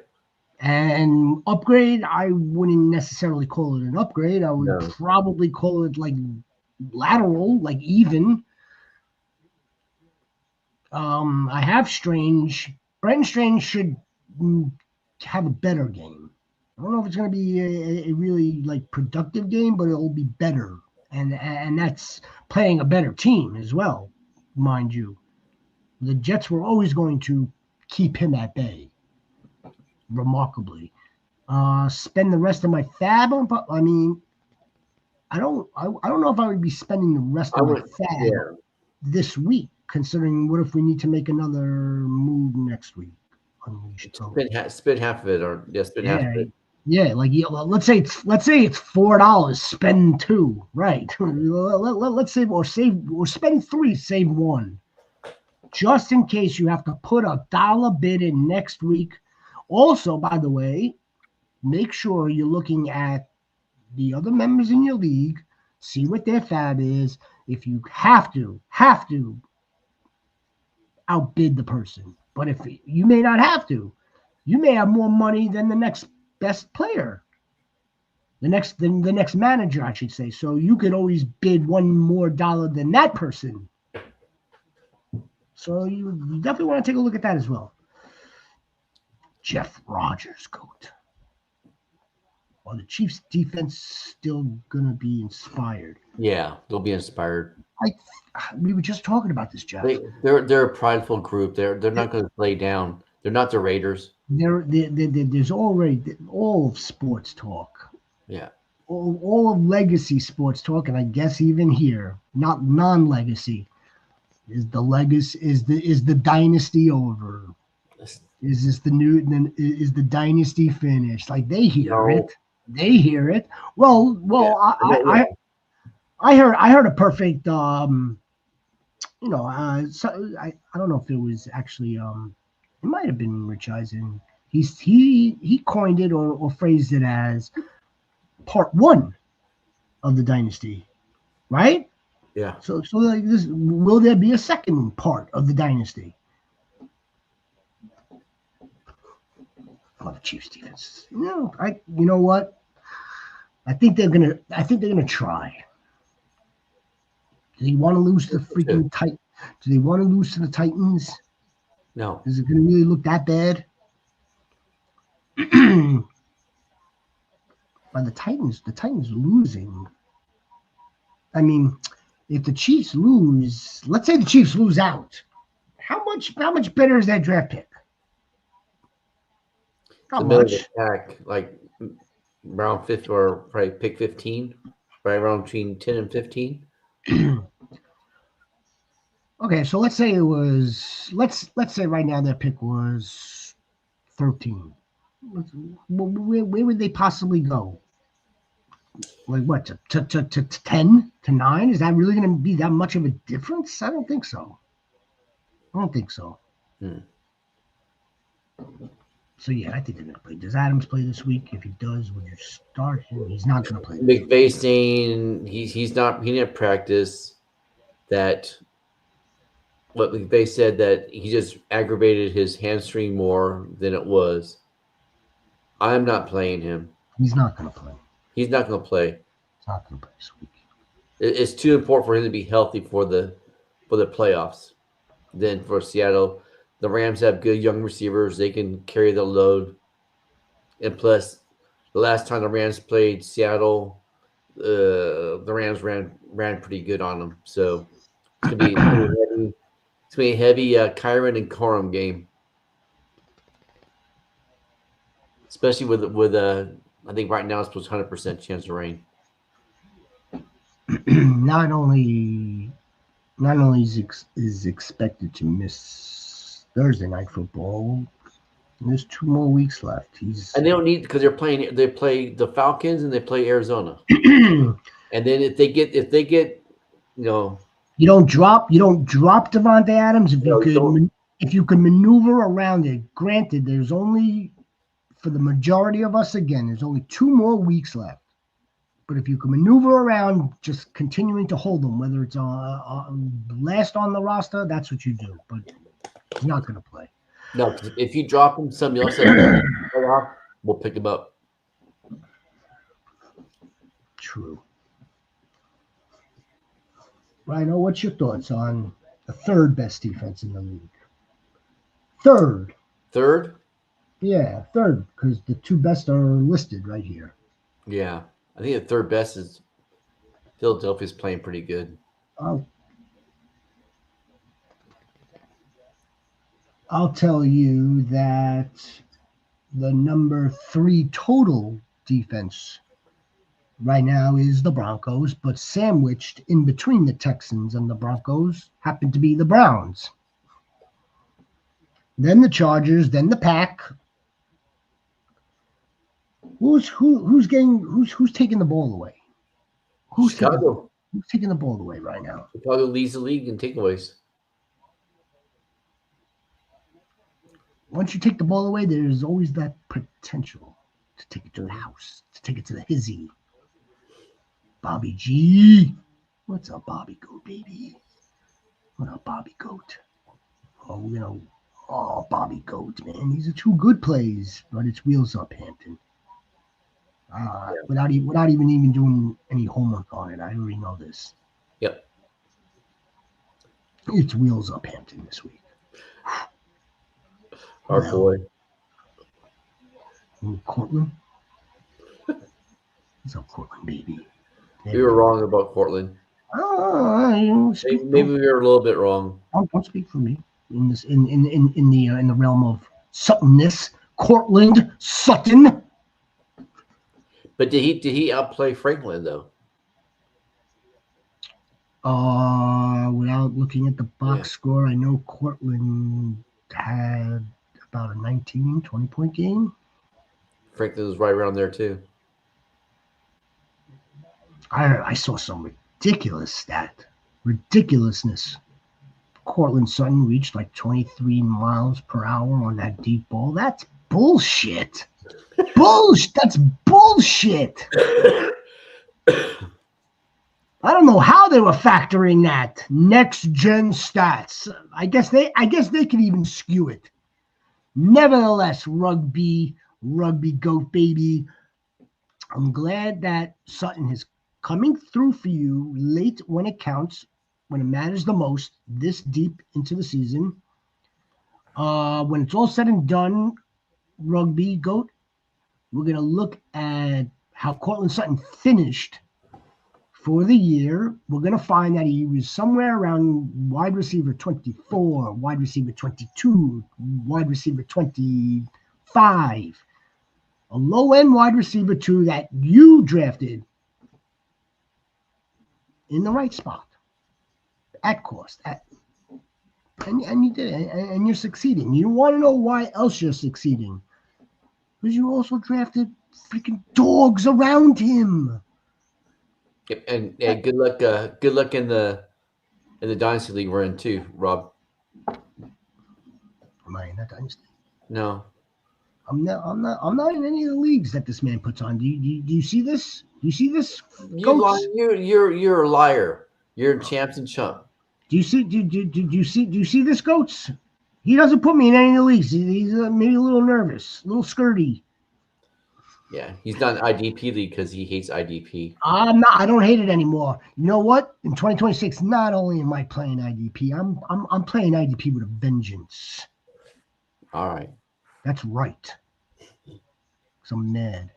A: And upgrade, I wouldn't necessarily call it an upgrade. I would probably call it like lateral, like even. I have Strange. Brenton Strange should have a better game. I don't know if it's going to be a really like productive game, but it'll be better. And that's playing a better team as well, mind you. The Jets were always going to keep him at bay, remarkably. Spend the rest of my fab on. I mean, I don't know if I would be spending the rest of my fab this week, considering what if we need to make another move next week.
B: Spend half of it, or spend half of it.
A: Yeah, like let's say it's $4, spend two, right? Let's say or spend three, save one, just in case you have to put a dollar bid in next week. Also, by the way, make sure you're looking at the other members in your league, see what their fab is. If you have to outbid the person, but if you may not have to, you may have more money than the next best player. The next manager, I should say. So you could always bid one more dollar than that person. So you definitely want to take a look at that as well. Jeff Rogers, GOAT. Are the Chiefs' defense still gonna be inspired?
B: Yeah, they'll be inspired.
A: We were just talking about this, Jeff.
B: They're a prideful group. They're not going to play down. They're not the Raiders.
A: There's already all of sports talk.
B: Yeah.
A: All of legacy sports talk, and I guess even here, not non-legacy, is the dynasty over? Is this the new? Is the dynasty finished? Like they hear it. They hear it. Well. Yeah. I heard a perfect. So I don't know if it was actually. It might have been Rich Eisen. He coined it or phrased it as part one of the dynasty, right?
B: Yeah.
A: So like this, will there be a second part of the dynasty? Oh, the Chiefs defense. You know what? I think they're gonna try. Do they want to lose to the freaking Titans? Do they want to lose to the Titans?
B: No.
A: Is it gonna really look that bad? By the Titans losing. I mean, if the Chiefs lose, let's say the Chiefs lose out, how much better is that draft pick?
B: Not much. The pack, like round 5 or probably pick 15, right around between 10 and 15.
A: Okay, so let's say it was let's say right now their pick was 13. Where would they possibly go? Like what, to 10 to 9? Is that really going to be that much of a difference? I don't think so. So yeah, I think they're going to play. Does Adams play this week? If he does, would you start him? He's not going to play.
B: McVay saying he didn't practice. That what McVay said that he just aggravated his hamstring more than it was. I'm not playing him.
A: He's not going to play.
B: He's not going to play.
A: He's not going to play this week.
B: It's too important for him to be healthy for the playoffs. Then for Seattle, the Rams have good young receivers. They can carry the load. And plus, the last time the Rams played Seattle, the Rams ran pretty good on them. So it's gonna be a heavy Kyron and Corum game, especially with I think right now it's supposed 100% chance of rain.
A: Not only is expected to miss Thursday night football, there's 2 more weeks left.
B: And they don't need, because they play the Falcons and they play Arizona. And then if they get you don't drop Devontae Adams if you can maneuver around it. Granted, there's only, for the majority of us, again, there's only 2 more weeks left. But if you can maneuver around, just continuing to hold them, whether it's last on the roster, that's what you do. But he's not going to play. No, because if you drop him, somebody else will pick him up.
A: True. Rhino, what's your thoughts on the 3rd best defense in the league? Third? Yeah, 3rd, because the 2 best are listed right here.
B: Yeah. I think the 3rd best is Philadelphia's playing pretty good.
A: I'll tell you that the number 3 total defense right now is the Broncos, but sandwiched in between the Texans and the Broncos happen to be the Browns. Then the Chargers, then the Pack. Who's taking the ball away?
B: Chicago.
A: Who's taking the ball away right now?
B: Chicago leads the league in takeaways.
A: Once you take the ball away, there's always that potential to take it to the house, to take it to the hizzy. Bobby G. What's up, Bobby Goat, baby? What up, Bobby Goat? Bobby Goat, man. These are two good plays, but it's wheels up, Hampton. Without even doing any homework on it, I already know this.
B: Yep.
A: It's wheels up, Hampton, this week.
B: Our boy.
A: Cortland. What's up, Cortland, baby?
B: We were wrong about Cortland. Maybe we were a little bit wrong.
A: Don't speak for me in this in the realm of Suttonness. Cortland Sutton.
B: But did he outplay Franklin though?
A: Without looking at the box score, I know Cortland had about a 19, 20-point game.
B: Franklin was right around there too.
A: I saw some ridiculousness. Cortland Sutton reached like 23 miles per hour on that deep ball. That's bullshit. That's bullshit. I don't know how they were factoring that next gen stats. I guess they could even skew it. Nevertheless, rugby goat baby. I'm glad that Sutton is coming through for you late when it counts, when it matters the most, this deep into the season. When it's all said and done, rugby goat, we're going to look at how Cortland Sutton finished for the year. We're going to find that he was somewhere around wide receiver 24, wide receiver 22, wide receiver 25, a low-end wide receiver 2 that you drafted in the right spot at cost. And you did it, and you're succeeding. You want to know why else you're succeeding? Because you also drafted freaking dogs around him.
B: Yep, and good luck in the dynasty league we're in too, Rob.
A: Am I in that dynasty?
B: No,
A: I'm not in any of the leagues that this man puts on. Do you see this? Do you see this?
B: You're a liar. You're a champs and chump.
A: Do you see this, Goats? He doesn't put me in any of the leagues. He's maybe a little nervous, a little skirty.
B: Yeah, he's not an IDP league because he hates IDP.
A: I'm not. I don't hate it anymore. You know what? In 2026, not only am I playing IDP, I'm playing IDP with a vengeance.
B: All right.
A: That's right. So I'm mad.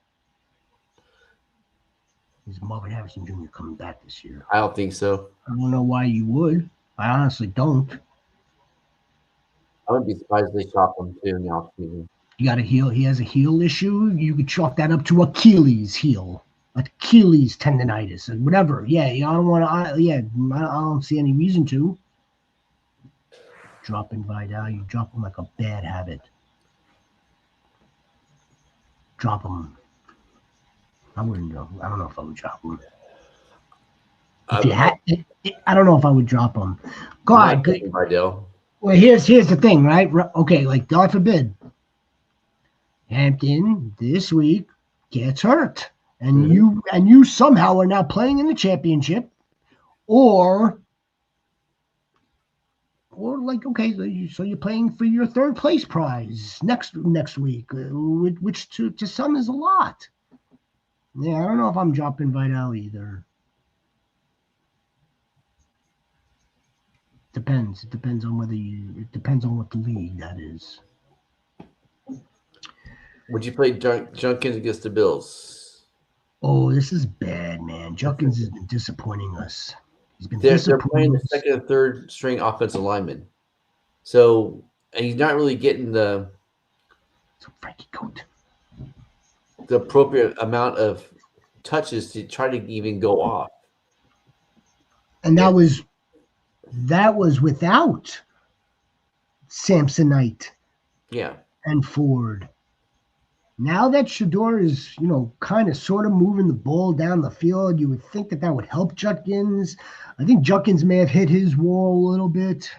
A: Is Marvin Harrison Jr. coming back this year?
B: I don't think so.
A: I don't know why you would. I honestly don't.
B: I wouldn't be surprised if they shop him too in the offseason.
A: You got a heel. He has a heel issue. You could chalk that up to Achilles heel, Achilles tendonitis, and whatever. Yeah, I don't want to. I don't see any reason to. Dropping Vidal, you drop him like a bad habit. Drop him. I wouldn't know. I don't know if I would drop him. I don't know if I would drop him. God,
B: Vidal.
A: Well, here's the thing, right? Okay, like God forbid, Hampton this week gets hurt, and you somehow are now playing in the championship, or like okay, so you're playing for your third place prize next week, which to some is a lot. Yeah, I don't know if I'm dropping Vidal either. Depends. It depends on what the league that is.
B: Would you play Junkins against the Bills?
A: Oh, this is bad, man. Junkins has been disappointing us.
B: They're playing the second and third string offensive lineman. So, and he's not really getting the appropriate amount of touches to try to even go off.
A: And that was without Samsonite.
B: Yeah.
A: And Ford. Now that Shador is, kind of sort of moving the ball down the field, you would think that would help Judkins. I think Judkins may have hit his wall a little bit.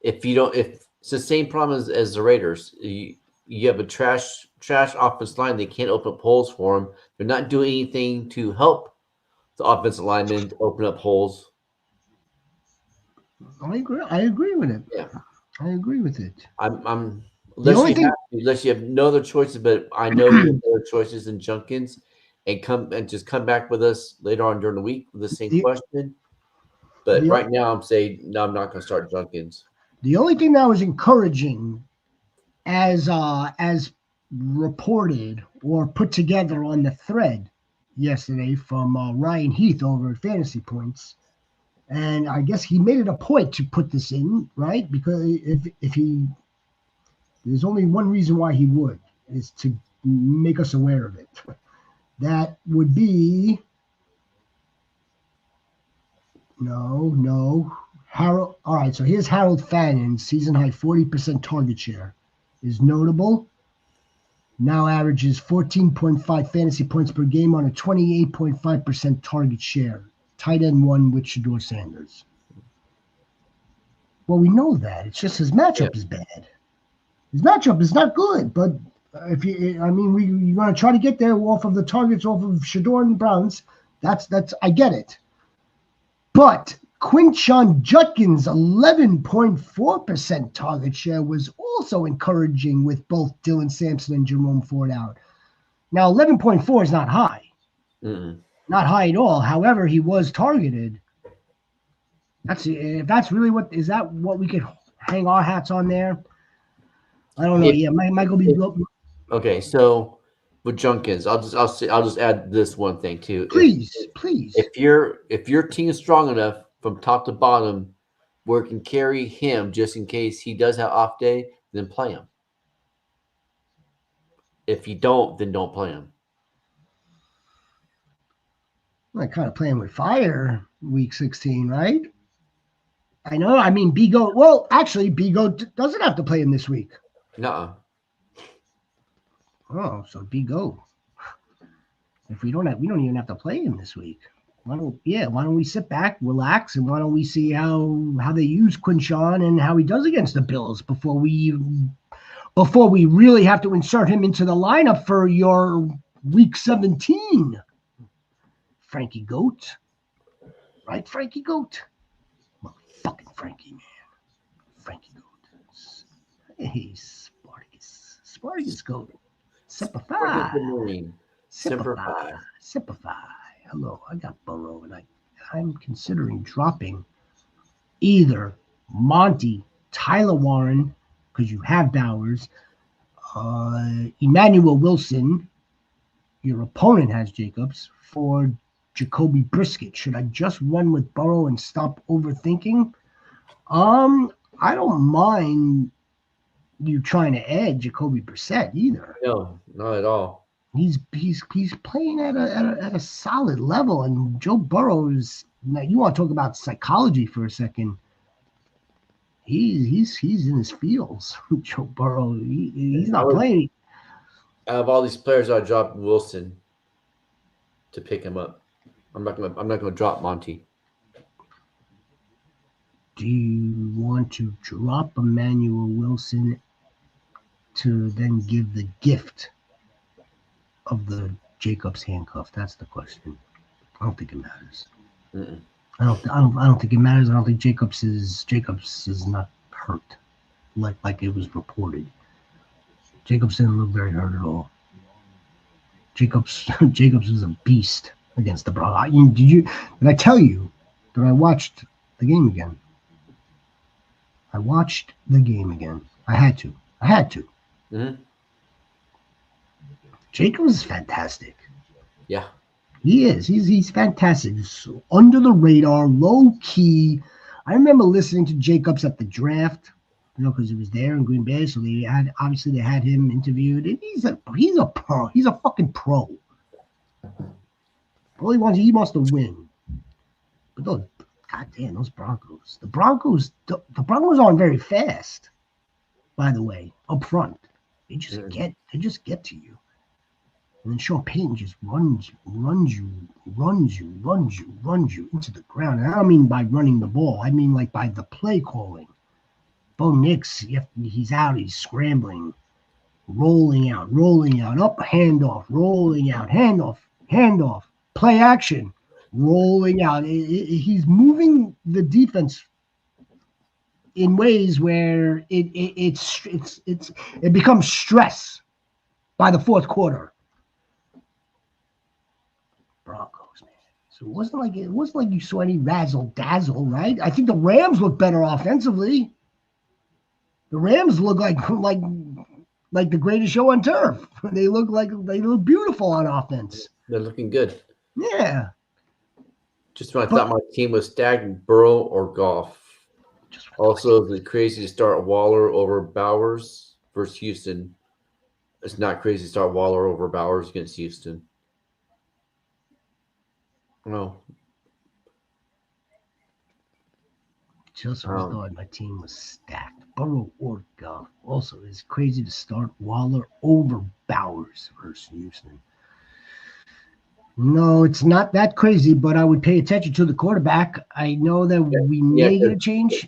B: If it's the same problem as the Raiders, you have a trash offensive line. They can't open up holes for them. They're not doing anything to help the offensive linemen open up holes.
A: I agree with it.
B: Yeah,
A: I agree with it.
B: I'm unless you have no other choices, but I know you have other choices than Junkins, and come back with us later on during the week with the same question. But right now, I'm saying no. I'm not going to start Junkins.
A: The only thing that was encouraging, as reported or put together on the thread yesterday from Ryan Heath over at Fantasy Points, and I guess he made it a point to put this in, right? Because if he, there's only one reason why he would, is to make us aware of it. That would be no. Harold. All right, so here's Harold Fannin, season high 40% target share, is notable. Now averages 14.5 fantasy points per game on a 28.5% target share. Tight end one with Shador Sanders. Well, we know that. It's just his matchup is bad. His matchup is not good, but you're going to try to get there off of the targets off of Shador and Browns. That's I get it. But Quinshon Judkins' 11.4% target share was also encouraging with both Dylan Sampson and Jerome Ford out. Now, 11.4 is not high. Not high at all. However, he was targeted. If that's really what we could hang our hats on there? I don't know. Michael B.
B: Okay, so with Junkins, I'll just add this one thing too.
A: Please.
B: If your team is strong enough from top to bottom, where it can carry him just in case he does have off day, then play him. If you don't, then don't play him.
A: I'm kind of playing with fire week 16, right? I know. I mean, B-Goat. Well, actually, B-Goat doesn't have to play him this week.
B: Nuh-uh.
A: Oh, so B-Goat. If we don't even have to play him this week. Why don't we sit back, relax, and why don't we see how they use Quinshon and how he does against the Bills before we really have to insert him into the lineup for your week 17. Frankie Goat. Right, Frankie Goat? Motherfucking Frankie, man. Frankie Goat. Hey, Spartacus Goat. Simplify. Hello, I got Burrow, and I'm considering dropping either Monty, Tyler Warren, because you have Bowers, Emmanuel Wilson, your opponent has Jacobs, for Jacoby Brissett. Should I just run with Burrow and stop overthinking? I don't mind you trying to add Jacoby Brissett either.
B: No, not at all.
A: He's playing at a solid level, and Joe Burrow's. Now, you want to talk about psychology for a second? He's in his feels. Joe Burrow, he's not playing.
B: Out of all these players, I dropped Wilson to pick him up. I'm not gonna drop Monty.
A: Do you want to drop Emmanuel Wilson to then give the gift of the Jacobs handcuff? That's the question. I don't think it matters. I don't think it matters. I don't think Jacobs is not hurt like it was reported. Jacobs didn't look very hurt at all. Jacobs was a beast against the Broncos. Did I tell you that I watched the game again? I watched the game again. I had to.
B: Mm-hmm.
A: Jacobs is fantastic.
B: Yeah.
A: He is. He's fantastic. So under the radar, low key. I remember listening to Jacobs at the draft, because he was there in Green Bay. So they had him interviewed, and he's a pro. He's a fucking pro. All he wants to win. But those Broncos. The Broncos aren't very fast, by the way, up front. They just get to you. And then Sean Payton just runs you into the ground. And I don't mean by running the ball. I mean like by the play calling. Bo Nix, he's out, he's scrambling, rolling out, up, handoff, rolling out, handoff, play action, rolling out. He's moving the defense in ways where it becomes stress by the fourth quarter. Broncos, man. So it wasn't like you saw any razzle dazzle, right? I think the Rams look better offensively. The Rams look like the greatest show on turf. They look beautiful on offense.
B: They're looking good.
A: Yeah.
B: Just when I thought my team was stacked, Burrow or Goff. Also, it's crazy to start Waller over Bowers versus Houston. It's not crazy to start Waller over Bowers against Houston. No.
A: Just thought my team was stacked. Burrow or Goff. Also, it's crazy to start Waller over Bowers versus Houston. No, it's not that crazy, but I would pay attention to the quarterback. I know that we may get a change.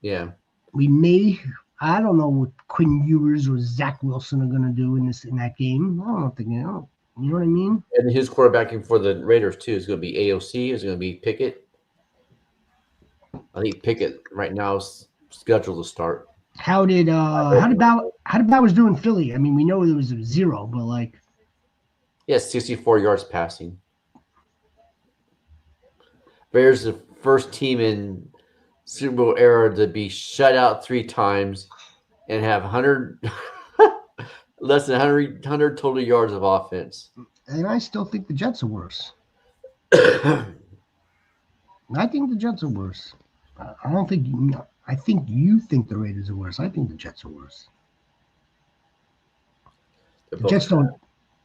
B: Yeah.
A: We may. I don't know what Quinn Ewers or Zach Wilson are going to do in that game. I don't think you know what I mean?
B: And his quarterbacking for the Raiders, too, is going to be AOC. Is going to be Pickett. I think Pickett right now is scheduled to start.
A: How did Bowers do in Philly? I mean, we know there was a 0, but like.
B: Yeah, 64 yards passing. Bears the first team in Super Bowl era to be shut out 3 times and have 100 less than 100 total yards of offense.
A: And I still think the Jets are worse. I think the Jets are worse. I think you think the Raiders are worse. I think the Jets are worse. The Jets don't.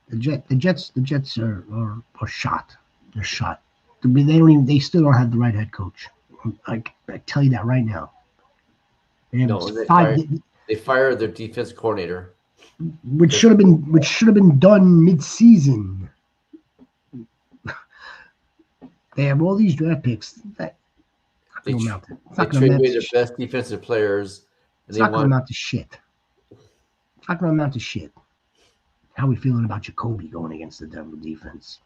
A: The Jets are shot. They're shot. They still don't have the right head coach. I tell you that right now.
B: They fired their defense coordinator,
A: which should have been done mid-season. They have all these draft picks.
B: They traded away their best defensive players.
A: It's not going to amount to shit. It's not going to amount to shit. How are we feeling about Jacoby going against the Denver defense?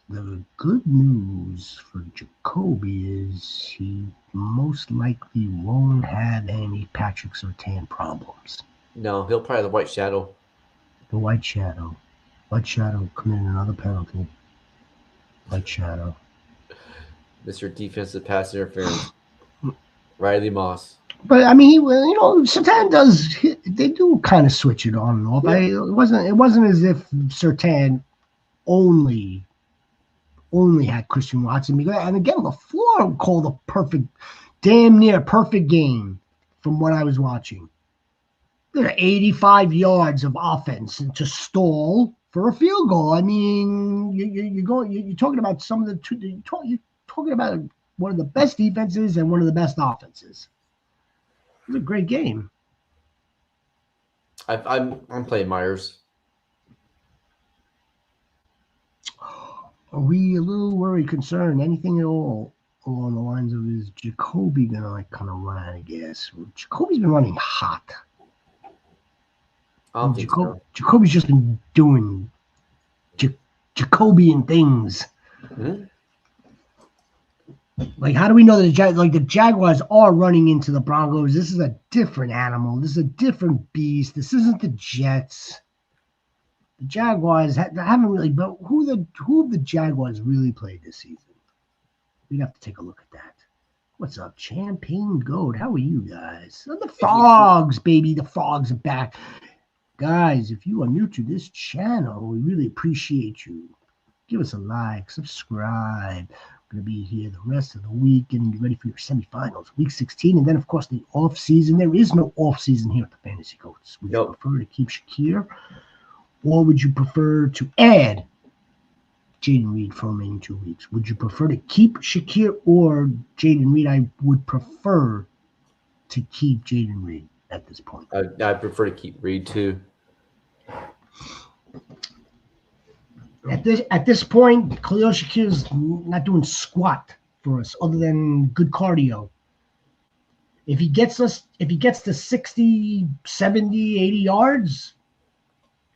A: The good news for Jacoby is he most likely won't have any Patrick Surtain problems.
B: No, he'll probably have the White Shadow.
A: The White Shadow. White Shadow committed another penalty. White Shadow.
B: Mr. Defensive Pass Interference. Riley Moss.
A: But I mean, Surtain does. They do kind of switch it on and off. Yeah. It wasn't as if Surtain only had Christian Watson. And again, LaFleur called a damn near perfect game from what I was watching. There are 85 yards of offense to stall for a field goal. I mean, you're talking about some of the two. You're talking about one of the best defenses and one of the best offenses. It was a great game.
B: I'm playing Myers.
A: Are we a little worried, concerned, anything at all along the lines of is Jacoby gonna kind of run out of gas? Jacoby's been running hot.
B: I don't think so.
A: Jacoby's just been doing Jacobian things.
B: Mm-hmm.
A: Like, how do we know that the Jaguars are running into the Broncos? This is a different animal. This is a different beast. This isn't the Jets. The Jaguars haven't really. But who have the Jaguars really played this season? We'd have to take a look at that. What's up, Champagne Goat? How are you guys? The Frogs, baby. The Frogs are back. Guys, if you are new to this channel, we really appreciate you. Give us a like, subscribe. Going to be here the rest of the week, getting you ready for your semifinals, week 16, and then of course the off season. There is no off season here at the Fantasy Goats. Would you prefer to keep Shakir, or would you prefer to add Jaden Reed for the remaining 2 weeks? Would you prefer to keep Shakir or Jaden Reed? I would prefer to keep Jaden Reed. at this point.
B: I prefer to keep Reed too.
A: At this point, Khalil Shakir's not doing squat for us other than good cardio. If he gets to 60, 70, 80 yards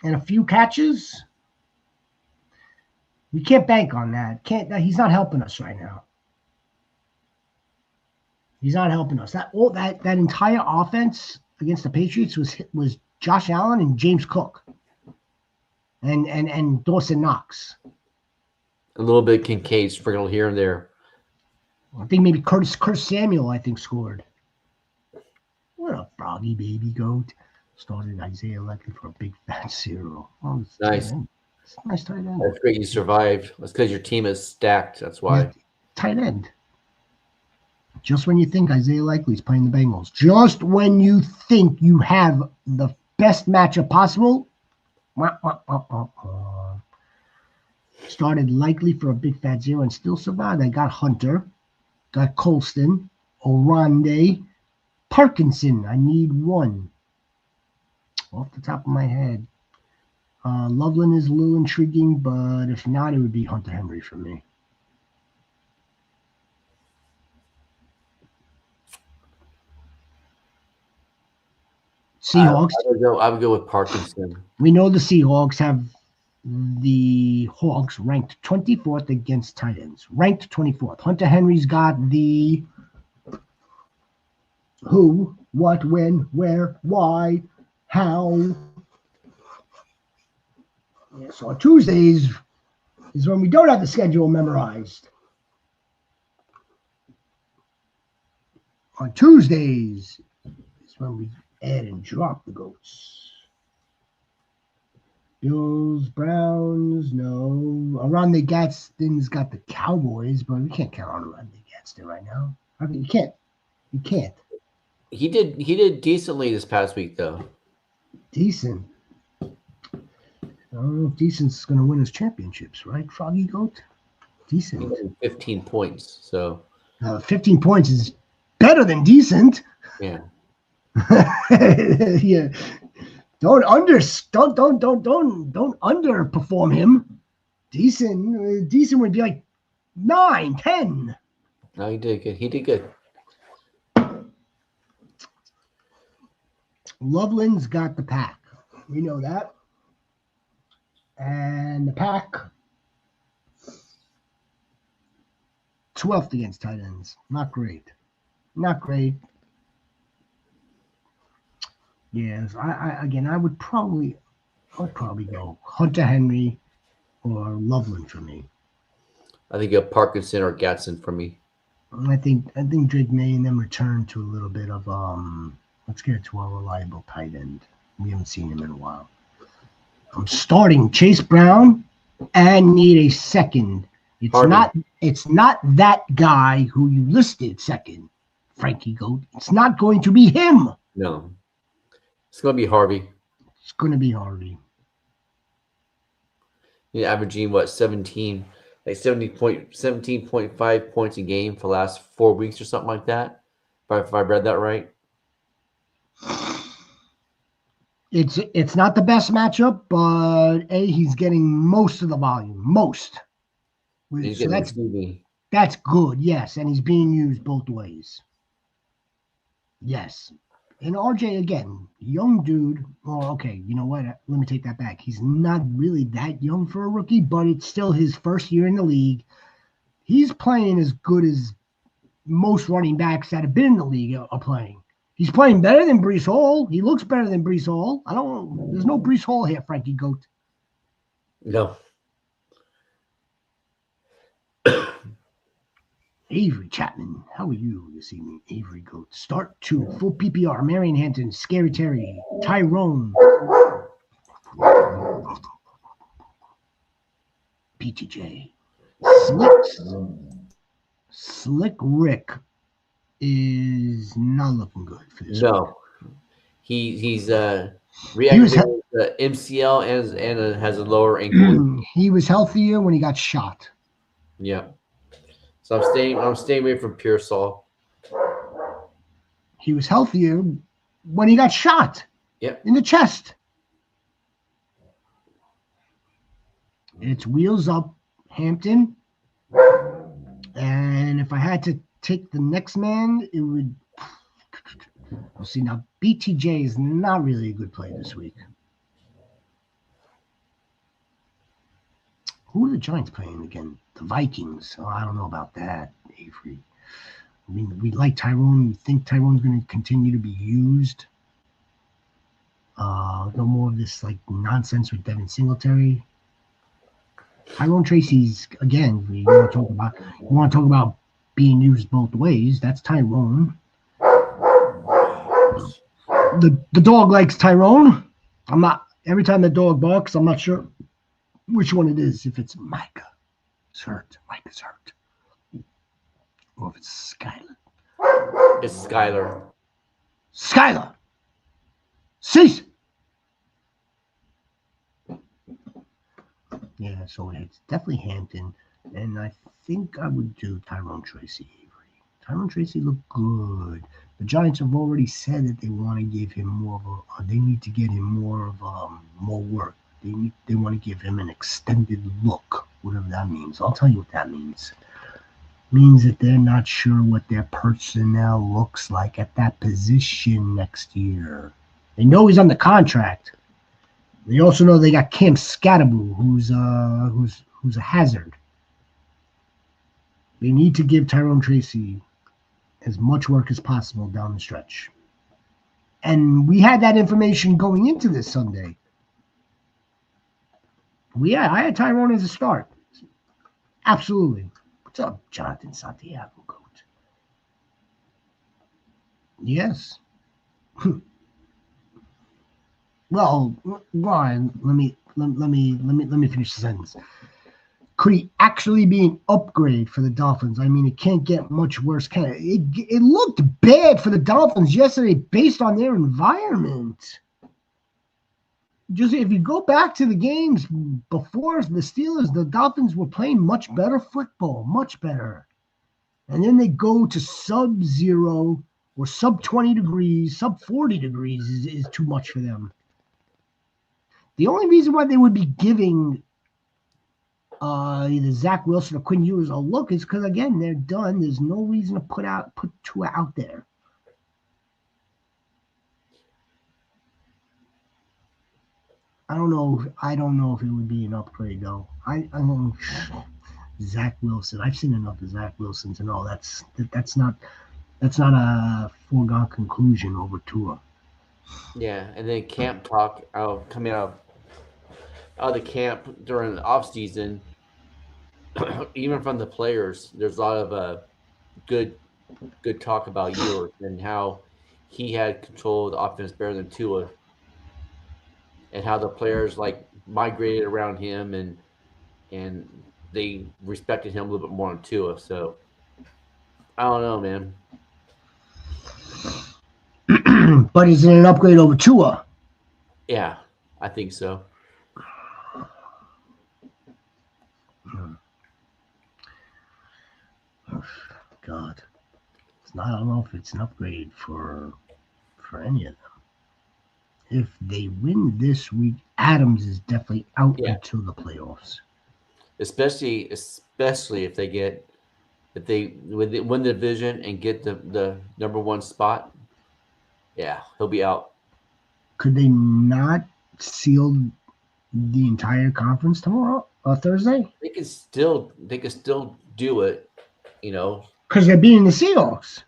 A: and a few catches, we can't bank on that. He's not helping us right now. He's not helping us. That entire offense against the Patriots was Josh Allen and James Cook and Dawson Knox.
B: A little bit Kincaid sprinkled here and there.
A: I think maybe Curtis Samuel, scored. What a froggy baby goat. Started Isaiah Likely for a big fat zero. Oh,
B: nice.
A: Nice tight end.
B: That's great you survived. That's because your team is stacked. That's why.
A: Yeah, tight end. Just when you think Isaiah Likely's playing the Bengals, just when you think you have the best matchup possible, started Likely for a big fat zero and still survived. I got Hunter, got Colston, Oronde, Parkinson. I need one. Off the top of my head. Loveland is a little intriguing, but if not, it would be Hunter Henry for me. Seahawks.
B: I would go with Parkinson.
A: We know the Seahawks have the Hawks ranked 24th against tight ends. Ranked 24th. Hunter Henry's got the who, what, when, where, why, how. Yeah, so on Tuesdays is when we don't have the schedule memorized. On Tuesdays is when we add and drop the goats. Bills, Browns, no. Around the Gadsden's got the Cowboys, but we can't count on around the Gadsden right now. I mean, you can't. You can't.
B: He did decently this past week, though.
A: Decent. I don't know if Decent's going to win his championships, right, Froggy Goat? Decent.
B: He got 15 points, so.
A: 15 points is better than decent.
B: Yeah.
A: Yeah. Don't underperform him. Decent would be like 9, 10.
B: No, he did good. He did good.
A: Loveland's got the pack. We know that. And the pack 12th against tight ends. Not great. Not great. Yes, I would probably go Hunter Henry or Loveland for me.
B: I think a Parkinson or Gatson for me.
A: I think Drake May and them return to a little bit of let's get to our reliable tight end. We haven't seen him in a while. I'm starting Chase Brown and need a second. It's not that guy who you listed second, Frankie Goat. It's not going to be him.
B: No. It's going to be Harvey.
A: It's going to be Harvey.
B: He's averaging, 17.5 points a game for the last 4 weeks or something like that, if I read that right.
A: It's not the best matchup, but he's getting most of the volume. Most. So that's good, yes. And he's being used both ways. Yes. And RJ, again, young dude. Oh, okay, you know what? Let me take that back. He's not really that young for a rookie, but it's still his first year in the league. He's playing as good as most running backs that have been in the league are playing. He's playing better than Breece Hall. He looks better than Breece Hall. There's no Breece Hall here, Frankie Goat.
B: No.
A: Avery Chapman, how are you this evening? Avery Goat. Start 2, full PPR. Marion Hampton, Scary Terry, Tyrone. PTJ. Slick Rick is not looking good for this.
B: No. He's reactivated the MCL and has a lower ankle.
A: He was healthier when he got shot.
B: Yeah. So I'm staying away from Pearsall.
A: He was healthier when he got shot in the chest. It's wheels up, Hampton. And if I had to take the next man, it would. We'll see. Now, BTJ is not really a good play this week. Who are the Giants playing again? The Vikings. Oh, I don't know about that, Avery. I mean, we like Tyrone. We think Tyrone's going to continue to be used. No more of this like nonsense with Devin Singletary. Tyrone Tracy's again. You want to talk about being used both ways. That's Tyrone. The dog likes Tyrone. I'm not. Every time the dog barks, I'm not sure which one it is. If it's Micah, it's hurt. Micah's hurt. Or if it's Skylar.
B: It's Skylar.
A: Skylar. Cease. Yeah, so it's definitely Hampton. And I think I would do Tyrone Tracy, Avery. Tyrone Tracy looked good. The Giants have already said that they want to give him more of a. They need to get him more of more work. They want to give him an extended look, whatever that means. I'll tell you what that means. It means that they're not sure what their personnel looks like at that position next year. They know he's under contract. They also know they got Cam Scatterboo, who's a hazard. They need to give Tyrone Tracy as much work as possible down the stretch. And we had that information going into this Sunday. I had Tyrone as a start. Absolutely. What's up, Jonathan Santiago Goat? Yes. Well, Ryan, let me finish the sentence. Could he actually be an upgrade for the Dolphins? I mean, it can't get much worse. It looked bad for the Dolphins yesterday based on their environment. Just if you go back to the games before the Steelers, the Dolphins were playing much better football, much better. And then they go to sub-zero or sub-20 degrees, sub-40 degrees is too much for them. The only reason why they would be giving either Zach Wilson or Quinn Ewers a look is because, again, they're done. There's no reason to put Tua out there. I don't know if it would be an upgrade though. I don't. Zach Wilson. I've seen enough of Zach Wilson to know that's not a foregone conclusion over Tua.
B: Yeah, and then camp talk coming out of the camp during the off season. Even from the players, there's a lot of good talk about Ewers and how he had control of the offense better than Tua, and how the players like migrated around him and they respected him a little bit more than Tua. So I don't know, man.
A: But is it an upgrade over Tua?
B: Yeah, I think so.
A: God, I don't know if it's an upgrade for any of them. If they win this week, Adams is definitely out until the playoffs.
B: Especially if they win the division and get the number one spot. Yeah, he'll be out.
A: Could they not seal the entire conference tomorrow or Thursday?
B: They could still do it,
A: because they're beating the Seahawks.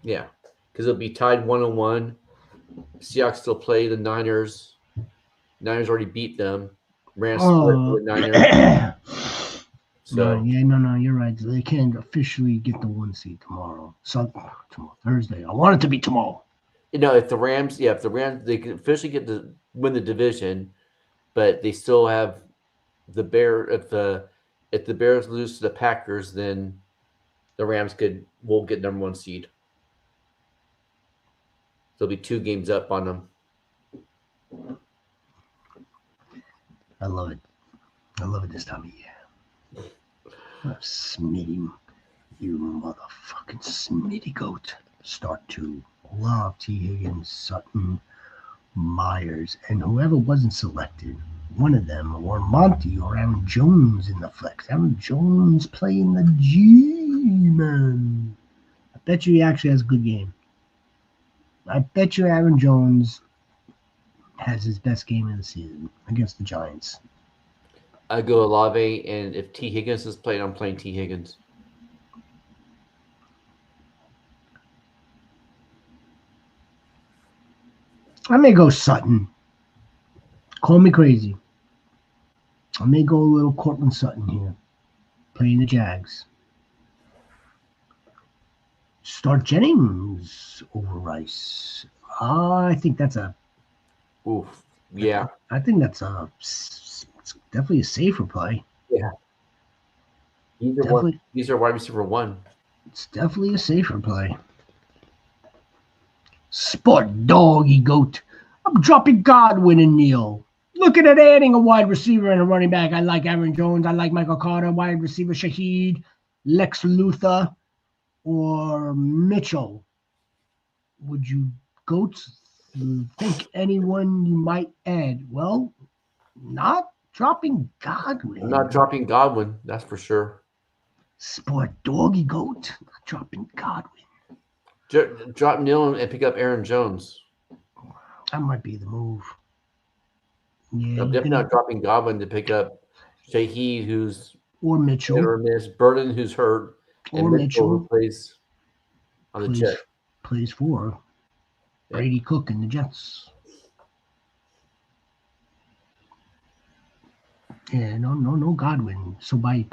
B: Yeah, because it'll be tied 1-1. Seahawks still play the Niners. Niners already beat them. Rams split with Niners. So
A: no, you're right. They can't officially get the 1 seed tomorrow. Tomorrow, Thursday. I want it to be tomorrow.
B: If the Rams, they can officially win the division, but they still have the Bear. If the Bears lose to the Packers, then the Rams will get number 1 seed. There'll be 2 games up on them.
A: I love it. I love it this time of year. Smitty, you motherfucking Smitty goat. Start 2. love T. Higgins, Sutton, Myers, and whoever wasn't selected. One of them, or Monty, or Aaron Jones in the flex. Aaron Jones playing the G-Man. I bet you he actually has a good game. I bet you Aaron Jones has his best game of the season against the Giants.
B: I go Olave, and if T. Higgins is playing, I'm playing T. Higgins.
A: I may go Sutton. Call me crazy. I may go a little Cortland Sutton here, playing the Jags. Start Jennings over Rice. I think that's a.
B: Oof. Yeah.
A: I think that's it's definitely a safer play.
B: Yeah. These are wide receiver 1.
A: It's definitely a safer play. Sport doggy goat. I'm dropping Godwin and Neal. Looking at adding a wide receiver and a running back. I like Aaron Jones. I like Michael Carter. Wide receiver Shaheed, Lex Luthor, or Mitchell. Would you goats think anyone you might add? Well, not dropping Godwin.
B: I'm not dropping Godwin, that's for sure.
A: Sport doggy goat. Not dropping Godwin.
B: Drop Neal and pick up Aaron Jones.
A: That might be the move. Yeah,
B: I'm definitely not dropping Godwin to pick up Shaheed, who's
A: or Mitchell,
B: or miss Burden, who's hurt, and Mitchell, who plays on the Jets.
A: Plays for Brady Cook and the Jets. Yeah, no Godwin. So by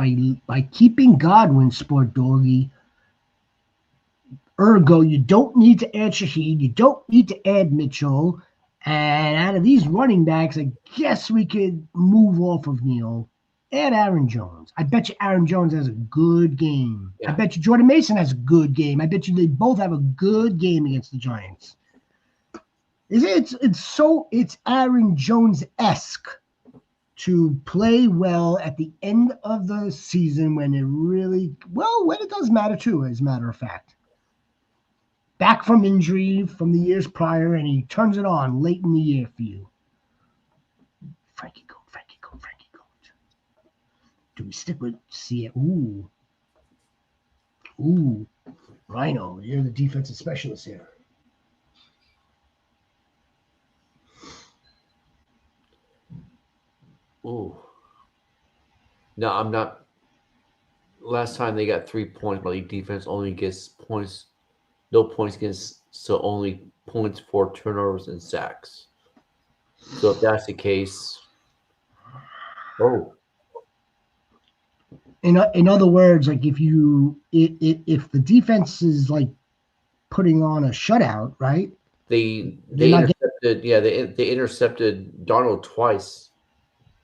A: keeping Godwin, Sport Doggy, ergo, you don't need to add Shaheed. You don't need to add Mitchell. And out of these running backs, I guess we could move off of Neal. Add Aaron Jones. I bet you Aaron Jones has a good game. Yeah. I bet you Jordan Mason has a good game. I bet you they both have a good game against the Giants. It's Aaron Jones-esque to play well at the end of the season when it does matter too, as a matter of fact. Back from injury from the years prior, and he turns it on late in the year for you. Frankie Goat. Do we stick with Ooh, Rhino, you're the defensive specialist here.
B: Ooh. No, I'm not. Last time they got 3 points, but the defense only gets points. No points against, so only points for turnovers and sacks. So if that's the case,
A: In other words, like if the defense is like putting on a shutout, right?
B: They intercepted. They intercepted Darnold twice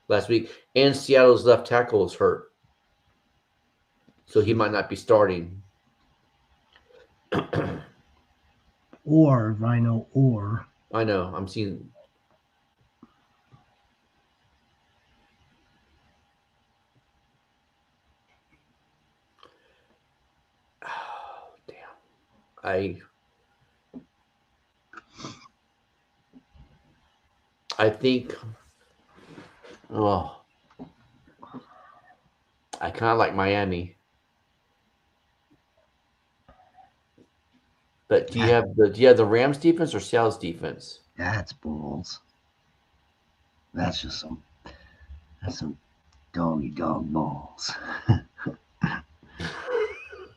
B: last week, and Seattle's left tackle is hurt, so he might not be starting.
A: Or Rhino, or
B: I know I'm seeing. Oh, damn! I think. Oh, I kind of like Miami. But do you have the Rams defense or Seattle's defense?
A: That's balls. That's some doggy dog balls.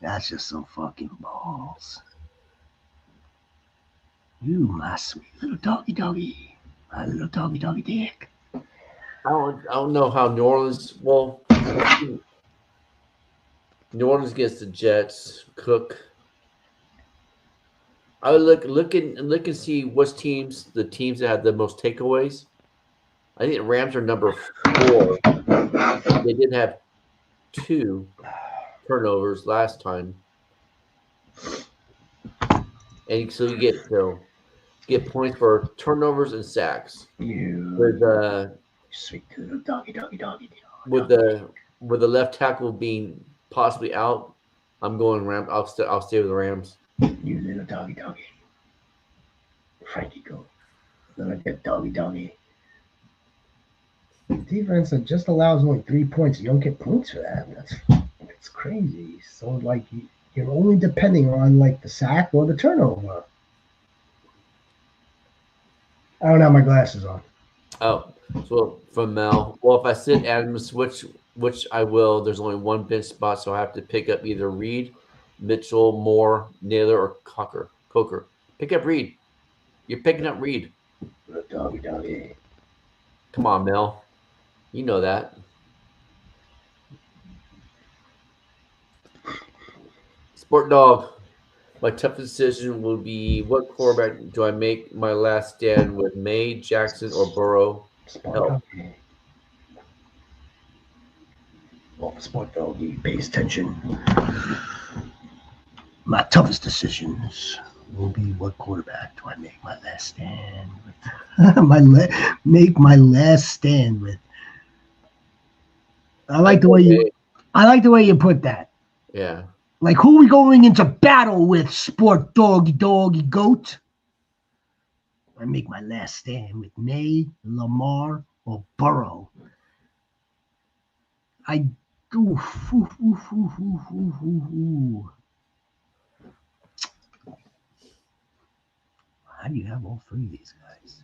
A: That's just some fucking balls. You, my sweet little doggy, my little doggy dick.
B: I don't know how New Orleans. Well, New Orleans gets the Jets. Cook. I would look and see what teams that had the most takeaways. I think the Rams are number 4. They did have 2 turnovers last time, and so you get points for turnovers and sacks. With
A: sweet little doggy.
B: With the left tackle being possibly out, I'm going Rams. I'll stay with the Rams.
A: You little doggy. Frankie go. Then I get doggy. Defense that just allows only 3 points. You don't get points for that. That's crazy. So like you're only depending on like the sack or the turnover. I don't have my glasses on.
B: Oh, so from Mel. Well, if I sit Adams, which I will, there's only one bench spot, so I have to pick up either Reed, Mitchell, Moore, Naylor, or Coker. Pick up Reed. You're picking up Reed.
A: Doggy.
B: Come on, Mel. You know that. Sport Dog. My toughest decision will be what quarterback do I make my last stand with? May, Jackson, or Burrow? Help.
A: Well, Sport Doggy pays attention. My toughest decisions will be what quarterback do I make my last stand with? Make my last stand with. I like the way you put that.
B: Yeah.
A: Like, who are we going into battle with, Sport Doggy Goat? I make my last stand with May, Lamar, or Burrow. I do. How do you have all three of these guys?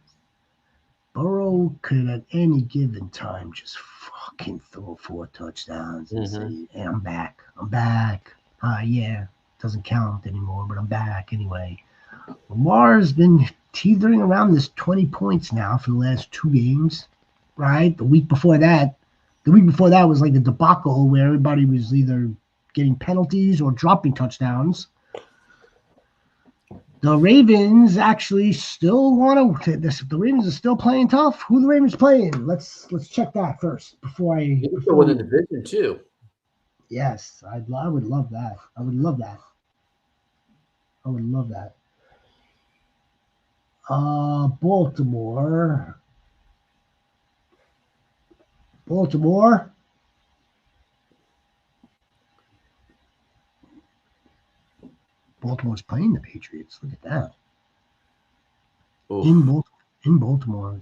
A: Burrow could at any given time just fucking throw 4 touchdowns and say, hey, I'm back. Yeah, doesn't count anymore, but I'm back anyway. Lamar's been teetering around this 20 points now for the last 2 games, right? The week before that was like the debacle where everybody was either getting penalties or dropping touchdowns. The Ravens actually still want to. The Ravens are still playing tough. Who are the Ravens playing? Let's check that first before I.
B: Before win the division too.
A: Yes, I would love that. I would love that. Baltimore. Baltimore's playing the Patriots. Look at that. In Baltimore.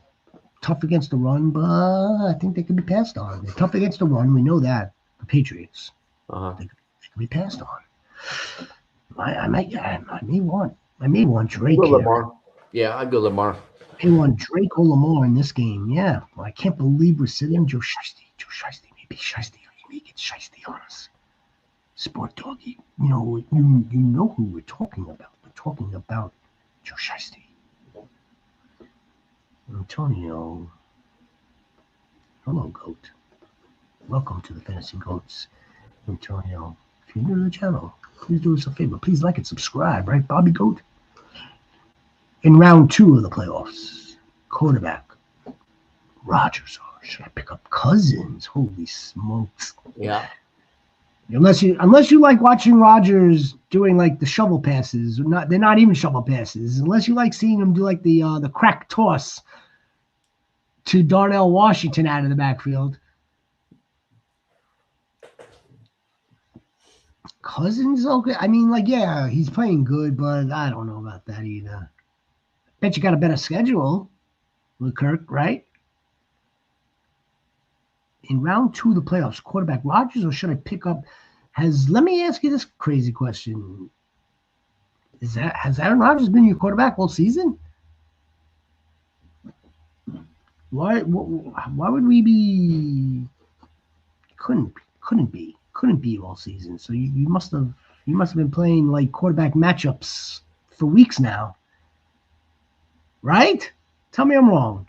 A: Tough against the run, but I think they can be passed on. They're tough against the run. We know that. The Patriots. They can be passed on. I may want Drake here.
B: Lamar. Yeah, I'd go Lamar.
A: I want Drake or Lamar in this game. Yeah. Well, I can't believe we're sitting Joe Shiesty. Maybe Shiesty. He may get Shiesty on us. Sport Doggy. You know who we're talking about. We're talking about Joe Shiesty. Antonio. Hello, Goat. Welcome to the Fantasy Goats. Antonio, if you're new to the channel, please do us a favor. Please like and subscribe, right, Bobby Goat? In round 2 of the playoffs, quarterback, Rodgers. Should I pick up Cousins? Holy smokes.
B: Yeah.
A: Unless you like watching Rodgers doing like the shovel passes, they're not even shovel passes. Unless you like seeing him do like the crack toss to Darnell Washington out of the backfield. Cousins, okay. I mean, like, yeah, he's playing good, but I don't know about that either. Bet you got a better schedule with Kirk, right? In round 2 of the playoffs, quarterback Rodgers, or should I pick up? Let me ask you this crazy question: has Aaron Rodgers been your quarterback all season? Why would we be? Couldn't be all season. So you must have been playing like quarterback matchups for weeks now, right? Tell me I'm wrong.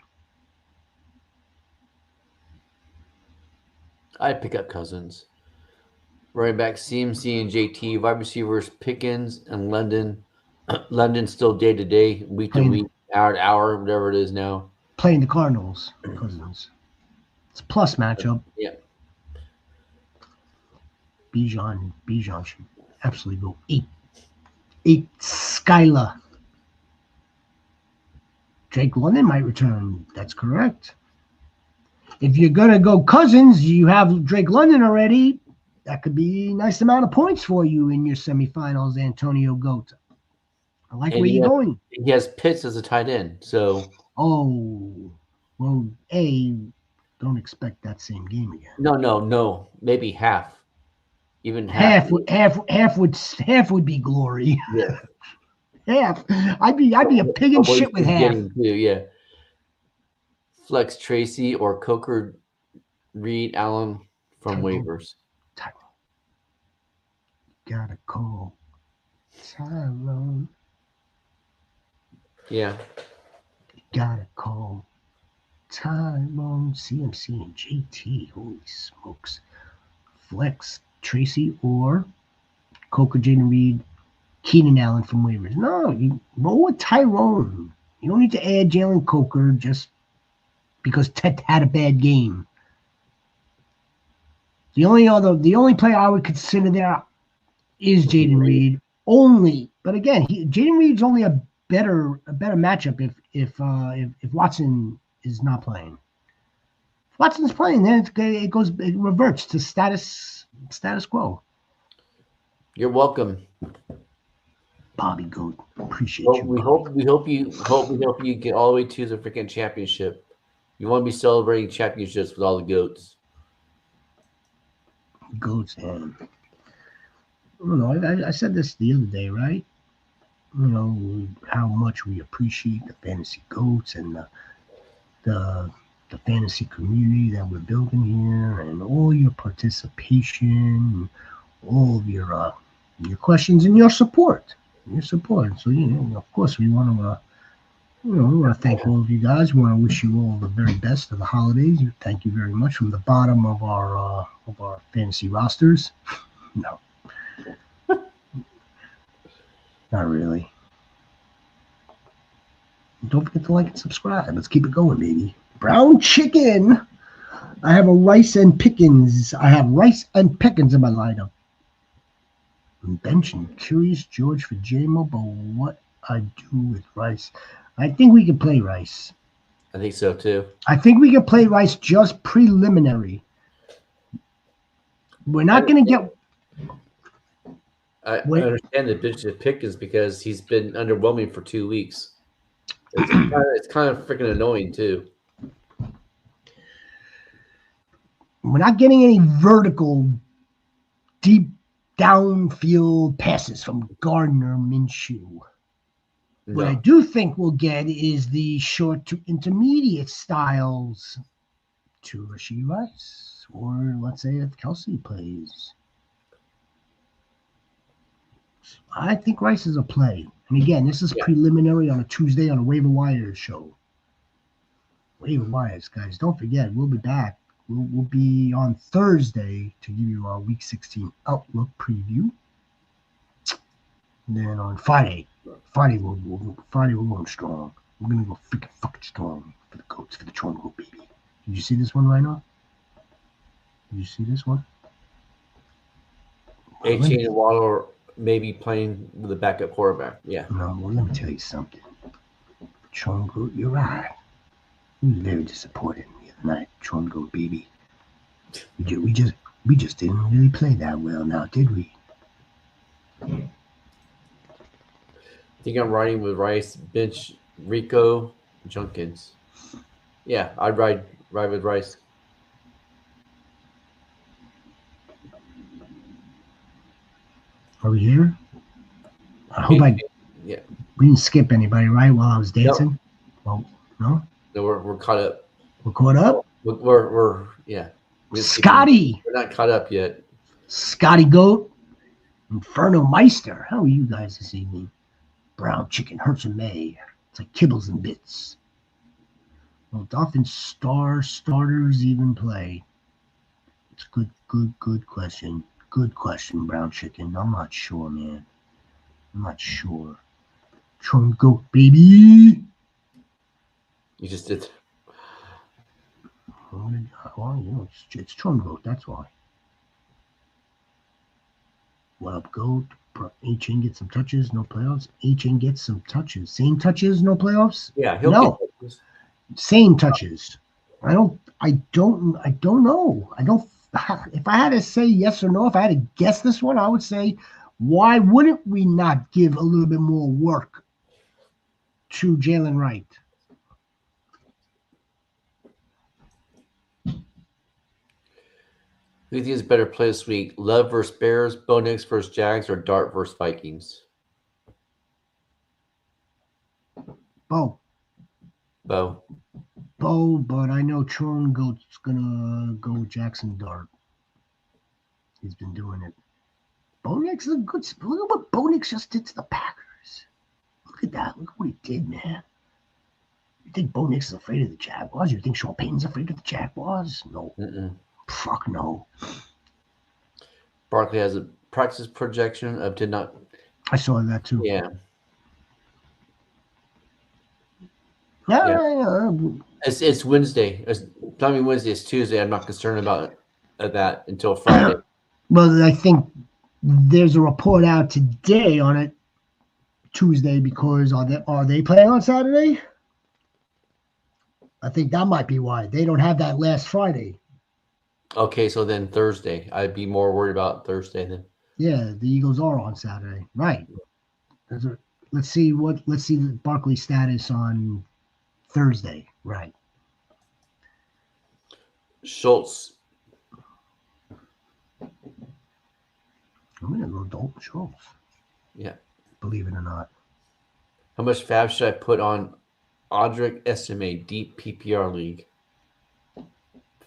B: I'd pick up Cousins. Running back CMC and JT, wide receivers Pickens and London. London still day to day, week to week, hour to hour, whatever it is now.
A: Playing the Cardinals, Cousins. It's a plus matchup.
B: Yeah.
A: Bijan should absolutely go 8 Skylar. Drake London might return. That's correct. If you're going to go Cousins, you have Drake London already. That could be a nice amount of points for you in your semifinals, Antonio Goat. I like where you're going.
B: He has Pitts as a tight end. So.
A: Oh, well, don't expect that same game again.
B: No. Maybe half. Even
A: half would be glory.
B: Yeah.
A: Half. I'd be a pig in shit with half.
B: Too, yeah. Flex Tracy or Coker Reed Allen from waivers.
A: Tyrone. Gotta call Tyrone.
B: Yeah.
A: Gotta call Tyrone. CMC and JT. Holy smokes. Flex Tracy or Coker Jaden Reed, Keenan Allen from waivers. No, you roll with Tyrone. You don't need to add Jalen Coker just because Ted had a bad game. The only player I would consider there is Jaden Reed. Only, but again, Jaden Reed's only a better matchup if Watson is not playing. If Watson's playing, then it reverts to status quo.
B: You're welcome,
A: Bobby Goat. Appreciate you.
B: We hope you get all the way to the freaking championship. You want to be celebrating championships with all the goats.
A: Goats, man. I don't know. I said this the other day, right? You know how much we appreciate the fantasy goats and the fantasy community that we're building here, and all your participation, all of your questions and your support. So of course we want to thank all of you guys. We want to wish you all the very best of the holidays. Thank you very much from the bottom of our fantasy rosters. No, not really. Don't forget to like and subscribe. Let's keep it going, baby. Brown chicken. I have Rice and Pickens in my lineup. I'm benching Curious George for J-Mo, but what I do with Rice? I think we could play Rice.
B: I think so too.
A: I think we could play Rice just preliminary. We're not going to get.
B: I understand the bench of Pickens because he's been underwhelming for 2 weeks. It's kind of freaking annoying too.
A: We're not getting any vertical, deep downfield passes from Gardner Minshew. No. What I do think we'll get is the short to intermediate styles to Rashee Rice, or let's say if Kelsey plays. I think Rice is a play. And again, this is preliminary on a Tuesday on a Waiver Wire show. Waiver Wires, guys. Don't forget, we'll be back. We'll be on Thursday to give you our Week 16 Outlook preview. And then on Friday we're going strong. We're going to go freaking fucking strong for the Goats, for the Tron Goat, baby. Did you see this one right now? Did you see this one?
B: 18 and Waller maybe playing with a backup quarterback. Yeah.
A: No, well, let me tell you something. Tron Goat, you're right. We were very disappointed the other night. Tron Goat, baby. We just didn't really play that well now, did we?
B: I think I'm riding with Rice, bench Rico, Junkins. Yeah, I'd ride with Rice.
A: Are we here? I hope we didn't skip anybody, right, while I was dancing? No. Well, no?
B: No, we're caught up.
A: We're caught up?
B: We're
A: Scotty!
B: We're not caught up yet.
A: Scotty Goat. Inferno Meister. How are you guys this evening? Brown Chicken, Hertz and May. It's like kibbles and bits. Well, Dolphins starters even play? It's a good question. Good question, Brown Chicken. I'm not sure, man. I'm not sure. Tron Goat, baby.
B: You just did.
A: Well, it's Tron Goat. That's why. What up, Goat? A-Chain gets some touches, no playoffs. A-Chain gets some touches. Same touches, no playoffs?
B: Yeah, he'll get touches.
A: Same touches. I don't know. If I had to say yes or no, if I had to guess this one, I would say Why wouldn't we not give a little bit more work to Jalen Wright?
B: Who do you think is better play this week? Love versus Bears, Bo Nix versus Jags, or Dart versus Vikings?
A: Bo,
B: Bo.
A: but I know Tron Goat's gonna go with Jackson Dart. He's been doing it. Bo Nix is a good. Look at what Bo Nix just did to the Packers. Look at that. Look at what he did, man. You think Bo Nix is afraid of the Jaguars? You think Sean Payton's afraid of the Jaguars? No. Fuck no.
B: Barkley has a practice projection of did not.
A: I saw that too.
B: Yeah.
A: Yeah.
B: It's Wednesday. It's not even Wednesday. It's Tuesday. I'm not concerned about that until Friday.
A: Well, I think there's a report out today on it, Tuesday, because are they playing on Saturday? I think that might be why they don't have that last Friday.
B: Okay, so then Thursday. I'd be more worried about Thursday then.
A: Yeah, the Eagles are on Saturday, right? Let's see Barkley's status on Thursday, right?
B: Schultz.
A: I'm gonna go Dalton Schultz.
B: Yeah.
A: Believe it or not.
B: How much fab should I put on Audric Estimate Deep PPR League?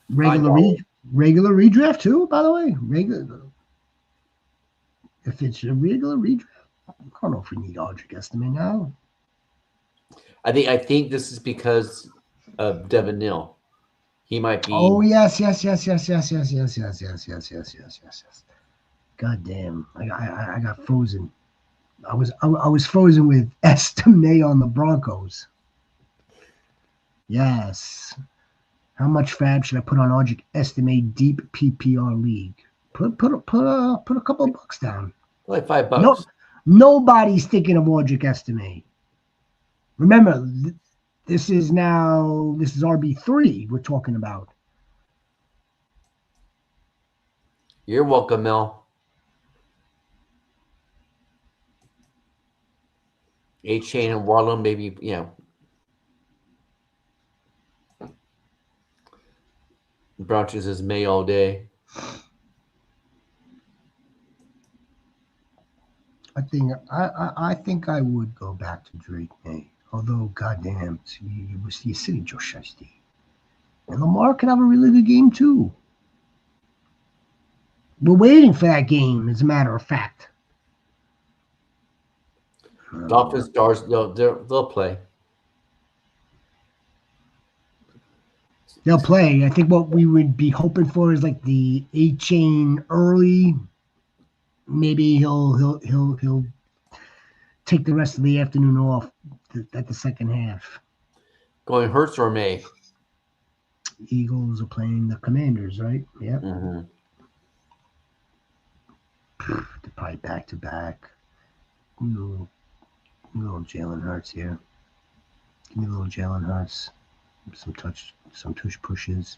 A: Regular redraft too, by the way. If it's a regular redraft, I don't know if we need Audric Estimate now.
B: I think this is because of Devin Neal. He might be.
A: Oh yes. God damn! I got frozen. I was frozen with Estimate on the Broncos. Yes. How much fab should I put on Audric Estimate Deep PPR League? Put a couple of bucks down.
B: Like $5.
A: No, nobody's thinking of Audric Estimate. Remember, this is RB3 we're talking about.
B: You're welcome, Mel. A-Chain and Waddle, maybe, Brownches is May all day.
A: I think I would go back to Drake May. Although, goddamn, you're sitting Joe Shiesty. And Lamar could have a really good game, too. We're waiting for that game, as a matter of fact.
B: Dolphins, Stars, they'll play.
A: They'll play. I think what we would be hoping for is like the A-Chain early. Maybe he'll take the rest of the afternoon off at the second half.
B: Going Hurts or May?
A: Eagles are playing the Commanders, right? Yeah.
B: Mm-hmm.
A: They're probably back to back. Little Jalen Hurts here. Give me a little Jalen Hurts. Some tush pushes.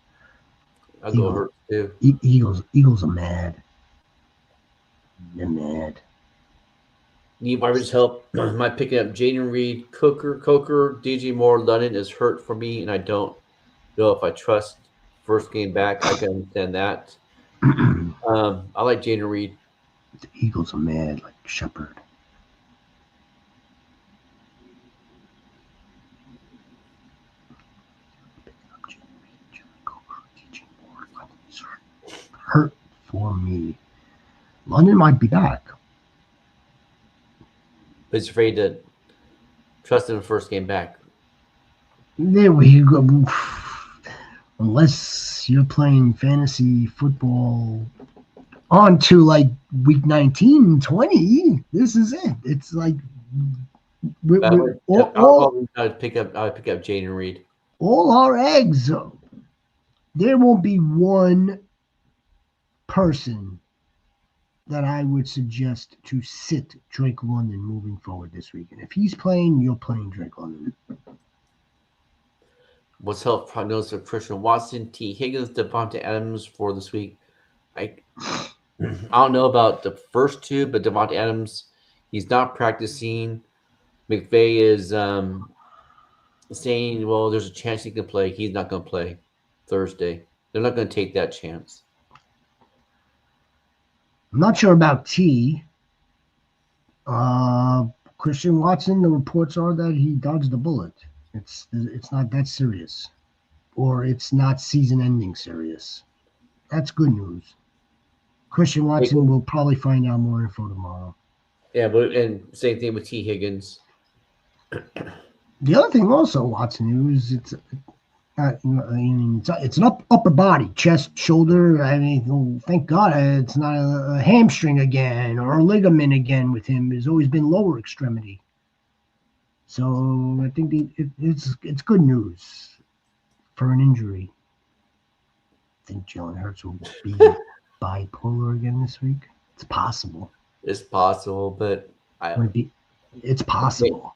B: I'll go Hurts too.
A: Eagles are mad. They're mad.
B: Need Marvin's help. Am I picking up Jaden Reed, Coker, DJ Moore, London is hurt for me, and I don't know if I trust first game back. I can understand that. I like Jaden Reed.
A: The Eagles are mad like Shepard. Hurt for me. London might be back.
B: But he's afraid to trust him first game back.
A: There we go. Unless you're playing fantasy football on to like week 19, 20, this is it. It's like
B: I would pick up Jaden Reed.
A: All our eggs. There won't be one person that I would suggest to sit Drake London moving forward this week. And if he's playing, you're playing Drake London.
B: What's health prognosis of Christian Watson, T. Higgins, Devontae Adams for this week? I don't know about the first two, but Devontae Adams, he's not practicing. McVay is saying, well, there's a chance he can play. He's not going to play Thursday. They're not going to take that chance.
A: I'm not sure about T. Christian Watson, the reports are that he dodged the bullet. It's not that serious, or it's not season-ending serious. That's good news. Christian Watson will probably find out more info tomorrow.
B: Yeah, but and same thing with T. Higgins.
A: The other thing also, Watson, is it's an upper body, chest, shoulder. I mean, thank God it's not a hamstring again or a ligament again with him. It's always been lower extremity. So I think it's good news for an injury. I think Jalen Hurts will be bipolar again this week. It's possible.
B: It's possible, but
A: it's possible.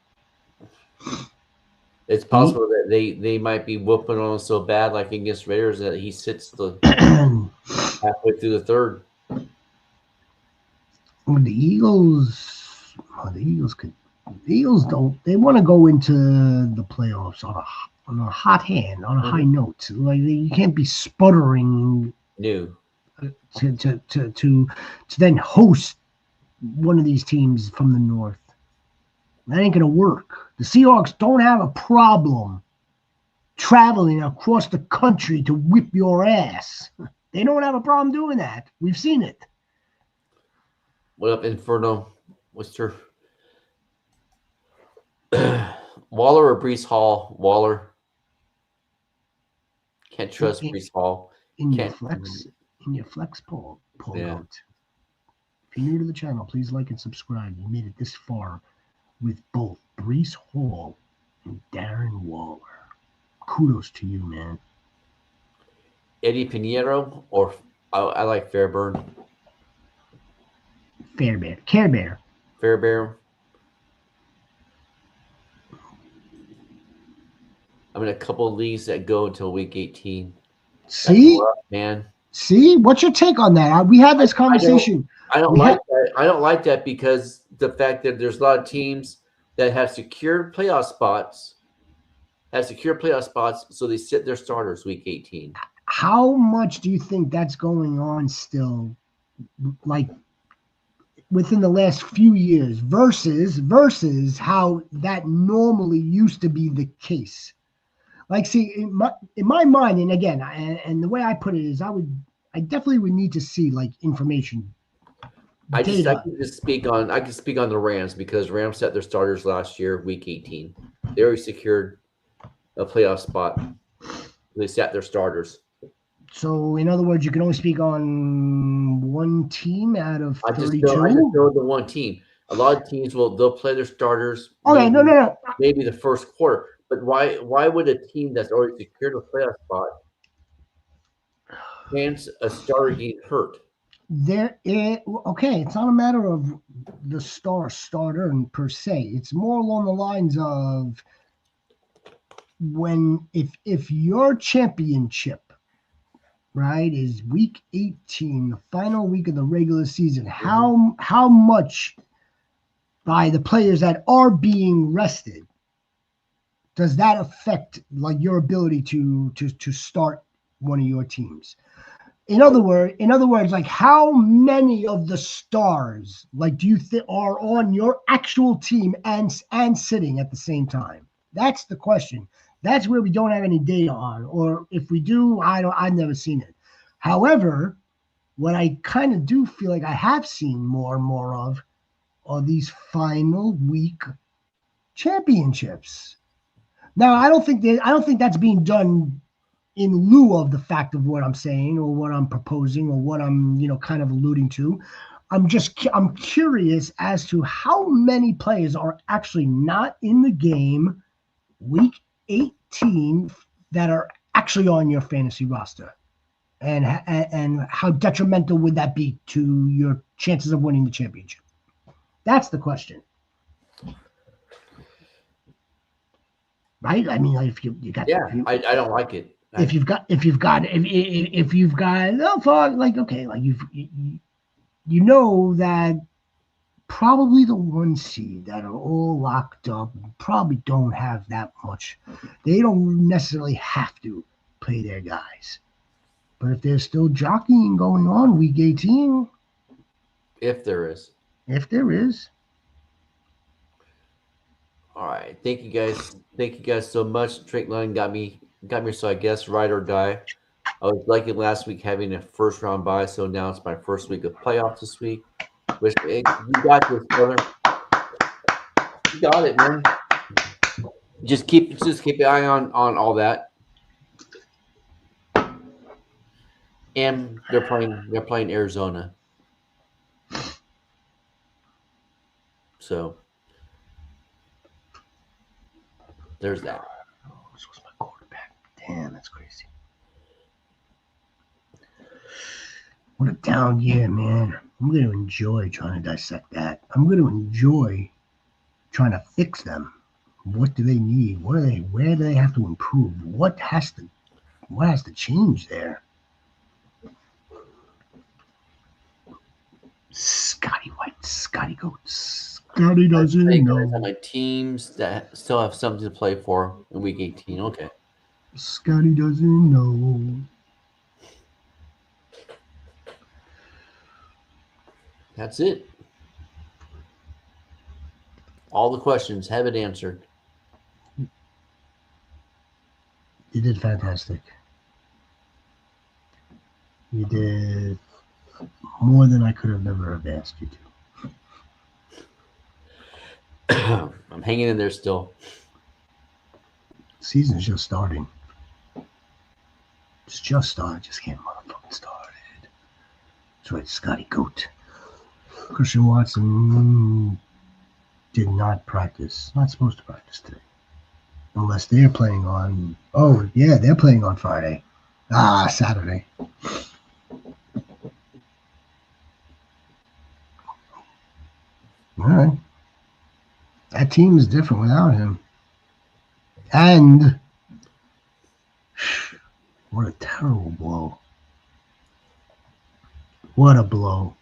B: It's possible that they might be whooping on him so bad, like against Raiders, that he sits the halfway through the third.
A: The Eagles don't. They want to go into the playoffs on a hot hand, on a high note. Like you can't be sputtering.
B: No.
A: To then host one of these teams from the north. That ain't gonna work. The Seahawks don't have a problem traveling across the country to whip your ass. They don't have a problem doing that. We've seen it.
B: What up, Inferno? What's your Waller or Breece Hall? Waller. Can't trust Breece Hall.
A: In your flex poll out. If you're new to the channel, please like and subscribe. You made it this far with both Breece Hall and Darren Waller. Kudos to you, man.
B: Eddie Pinheiro or I like Fairbairn.
A: Care Bear.
B: Fairbairn. I'm in a couple of leagues that go until week 18.
A: See,
B: man.
A: See, what's your take on that? We had this conversation.
B: I don't like that. I don't like that because the fact that there's a lot of teams that have secured playoff spots, so they sit their starters week 18.
A: How much do you think that's going on still, like within the last few years, versus how that normally used to be the case? Like, see, in my mind, and again, and the way I put it is, I definitely would need to see like information.
B: I can speak on the Rams because Rams set their starters last year, week 18. They already secured a playoff spot. They set their starters.
A: So, in other words, you can only speak on one team out of 32?
B: I just know the one team. A lot of teams they'll play their starters.
A: Okay, no.
B: Maybe the first quarter. But why would a team that's already secured a playoff spot chance a starter getting hurt?
A: It's not a matter of the starter and per se. It's more along the lines of if your championship, right, is week 18, the final week of the regular season, how much by the players that are being rested does that affect like your ability to start one of your teams? In other words, like how many of the stars like do you think are on your actual team and sitting at the same time? That's the question. That's where we don't have any data on, or if we do, I've never seen it. However, what I kind of do feel like I have seen more and more of are these final week championships. Now, I don't think that's being done in lieu of the fact of what I'm saying or what I'm proposing or what I'm, kind of alluding to. I'm curious as to how many players are actually not in the game week 18 that are actually on your fantasy roster, and how detrimental would that be to your chances of winning the championship? That's the question. Right? I mean, like if you got,
B: I don't like it.
A: If you've got, like okay, like you know that probably the 1 seed that are all locked up probably don't have that much. They don't necessarily have to play their guys. But if there's still jockeying going on week 18,
B: if there is.
A: if there is.
B: All right. Thank you guys. Thank you guys so much. Drake Line got me so I guess ride or die. I was lucky last week having a first round bye, so now it's my first week of playoffs this week. Which you got this, brother. You got it, man. Just keep an eye on all that. And they're playing Arizona. So there's that.
A: This was my quarterback. Damn, that's crazy. What a down year, man. I'm going to enjoy trying to dissect that. I'm going to enjoy trying to fix them. What do they need? Where do they have to improve? What has to change there? Scotty White, Scotty Goats. Scotty doesn't know.
B: My teams that still have something to play for in week 18. Okay.
A: Scotty doesn't know.
B: That's it. All the questions have it answered.
A: You did fantastic. You did more than I could have ever have asked you
B: to. I'm hanging in there still.
A: Season's just starting. It's just started. Just can't motherfucking started. That's right, Scotty Goat. Christian Watson did not practice. Not supposed to practice today. Unless they're playing on... Oh, yeah, they're playing on Friday. Saturday. All right. That team is different without him. And what a terrible blow. What a blow.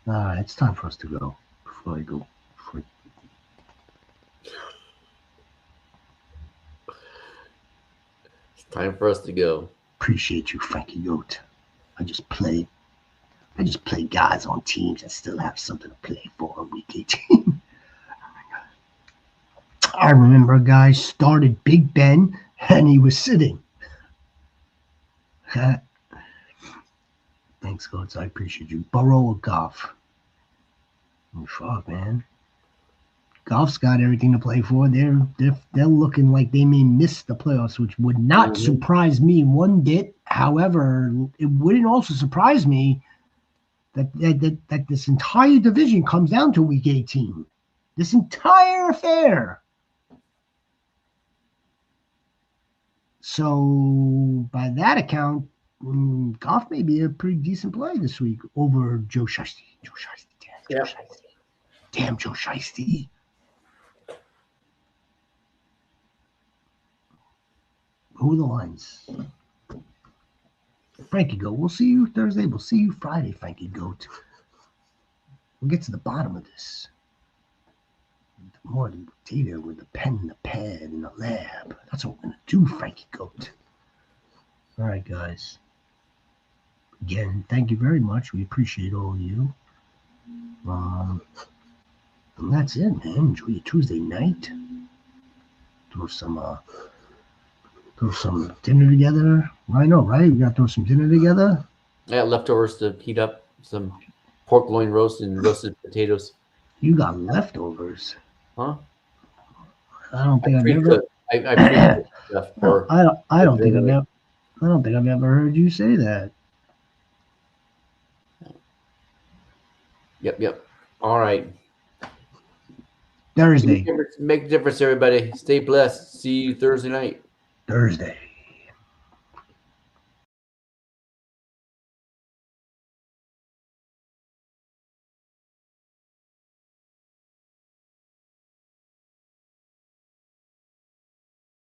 A: All right, it's time for us to go. Before I go.
B: It's time for us to go.
A: Appreciate you, Frankie Goat. I just play guys on teams that still have something to play for in week 18. I remember a guy started Big Ben and he was sitting. Thanks, Goats. I appreciate you. Burrow or Goff? Fuck, man. Goff's got everything to play for. They're looking like they may miss the playoffs, which would not surprise me one bit. However, it wouldn't also surprise me that this entire division comes down to week 18. This entire affair. So, by that account, Goff may be a pretty decent play this week over Joe Shiesty. Damn Joe Shiesty. Who are the lines? Frankie Goat. We'll see you Thursday. We'll see you Friday, Frankie Goat. We'll get to the bottom of this. More data with the pen and the pad in the lab. That's what we're going to do, Frankie Goat. All right, guys. Again, thank you very much. We appreciate all of you. And that's it, man. Enjoy your Tuesday night. Throw some dinner together. I know, right? We got to throw some dinner together.
B: Yeah, leftovers to heat up. Some pork loin roast and roasted potatoes.
A: You got leftovers?
B: Huh?
A: I don't think I've ever. I don't think I've ever heard you say that.
B: Yep. All right.
A: Thursday.
B: Make a difference, everybody. Stay blessed. See you Thursday night.
A: Thursday.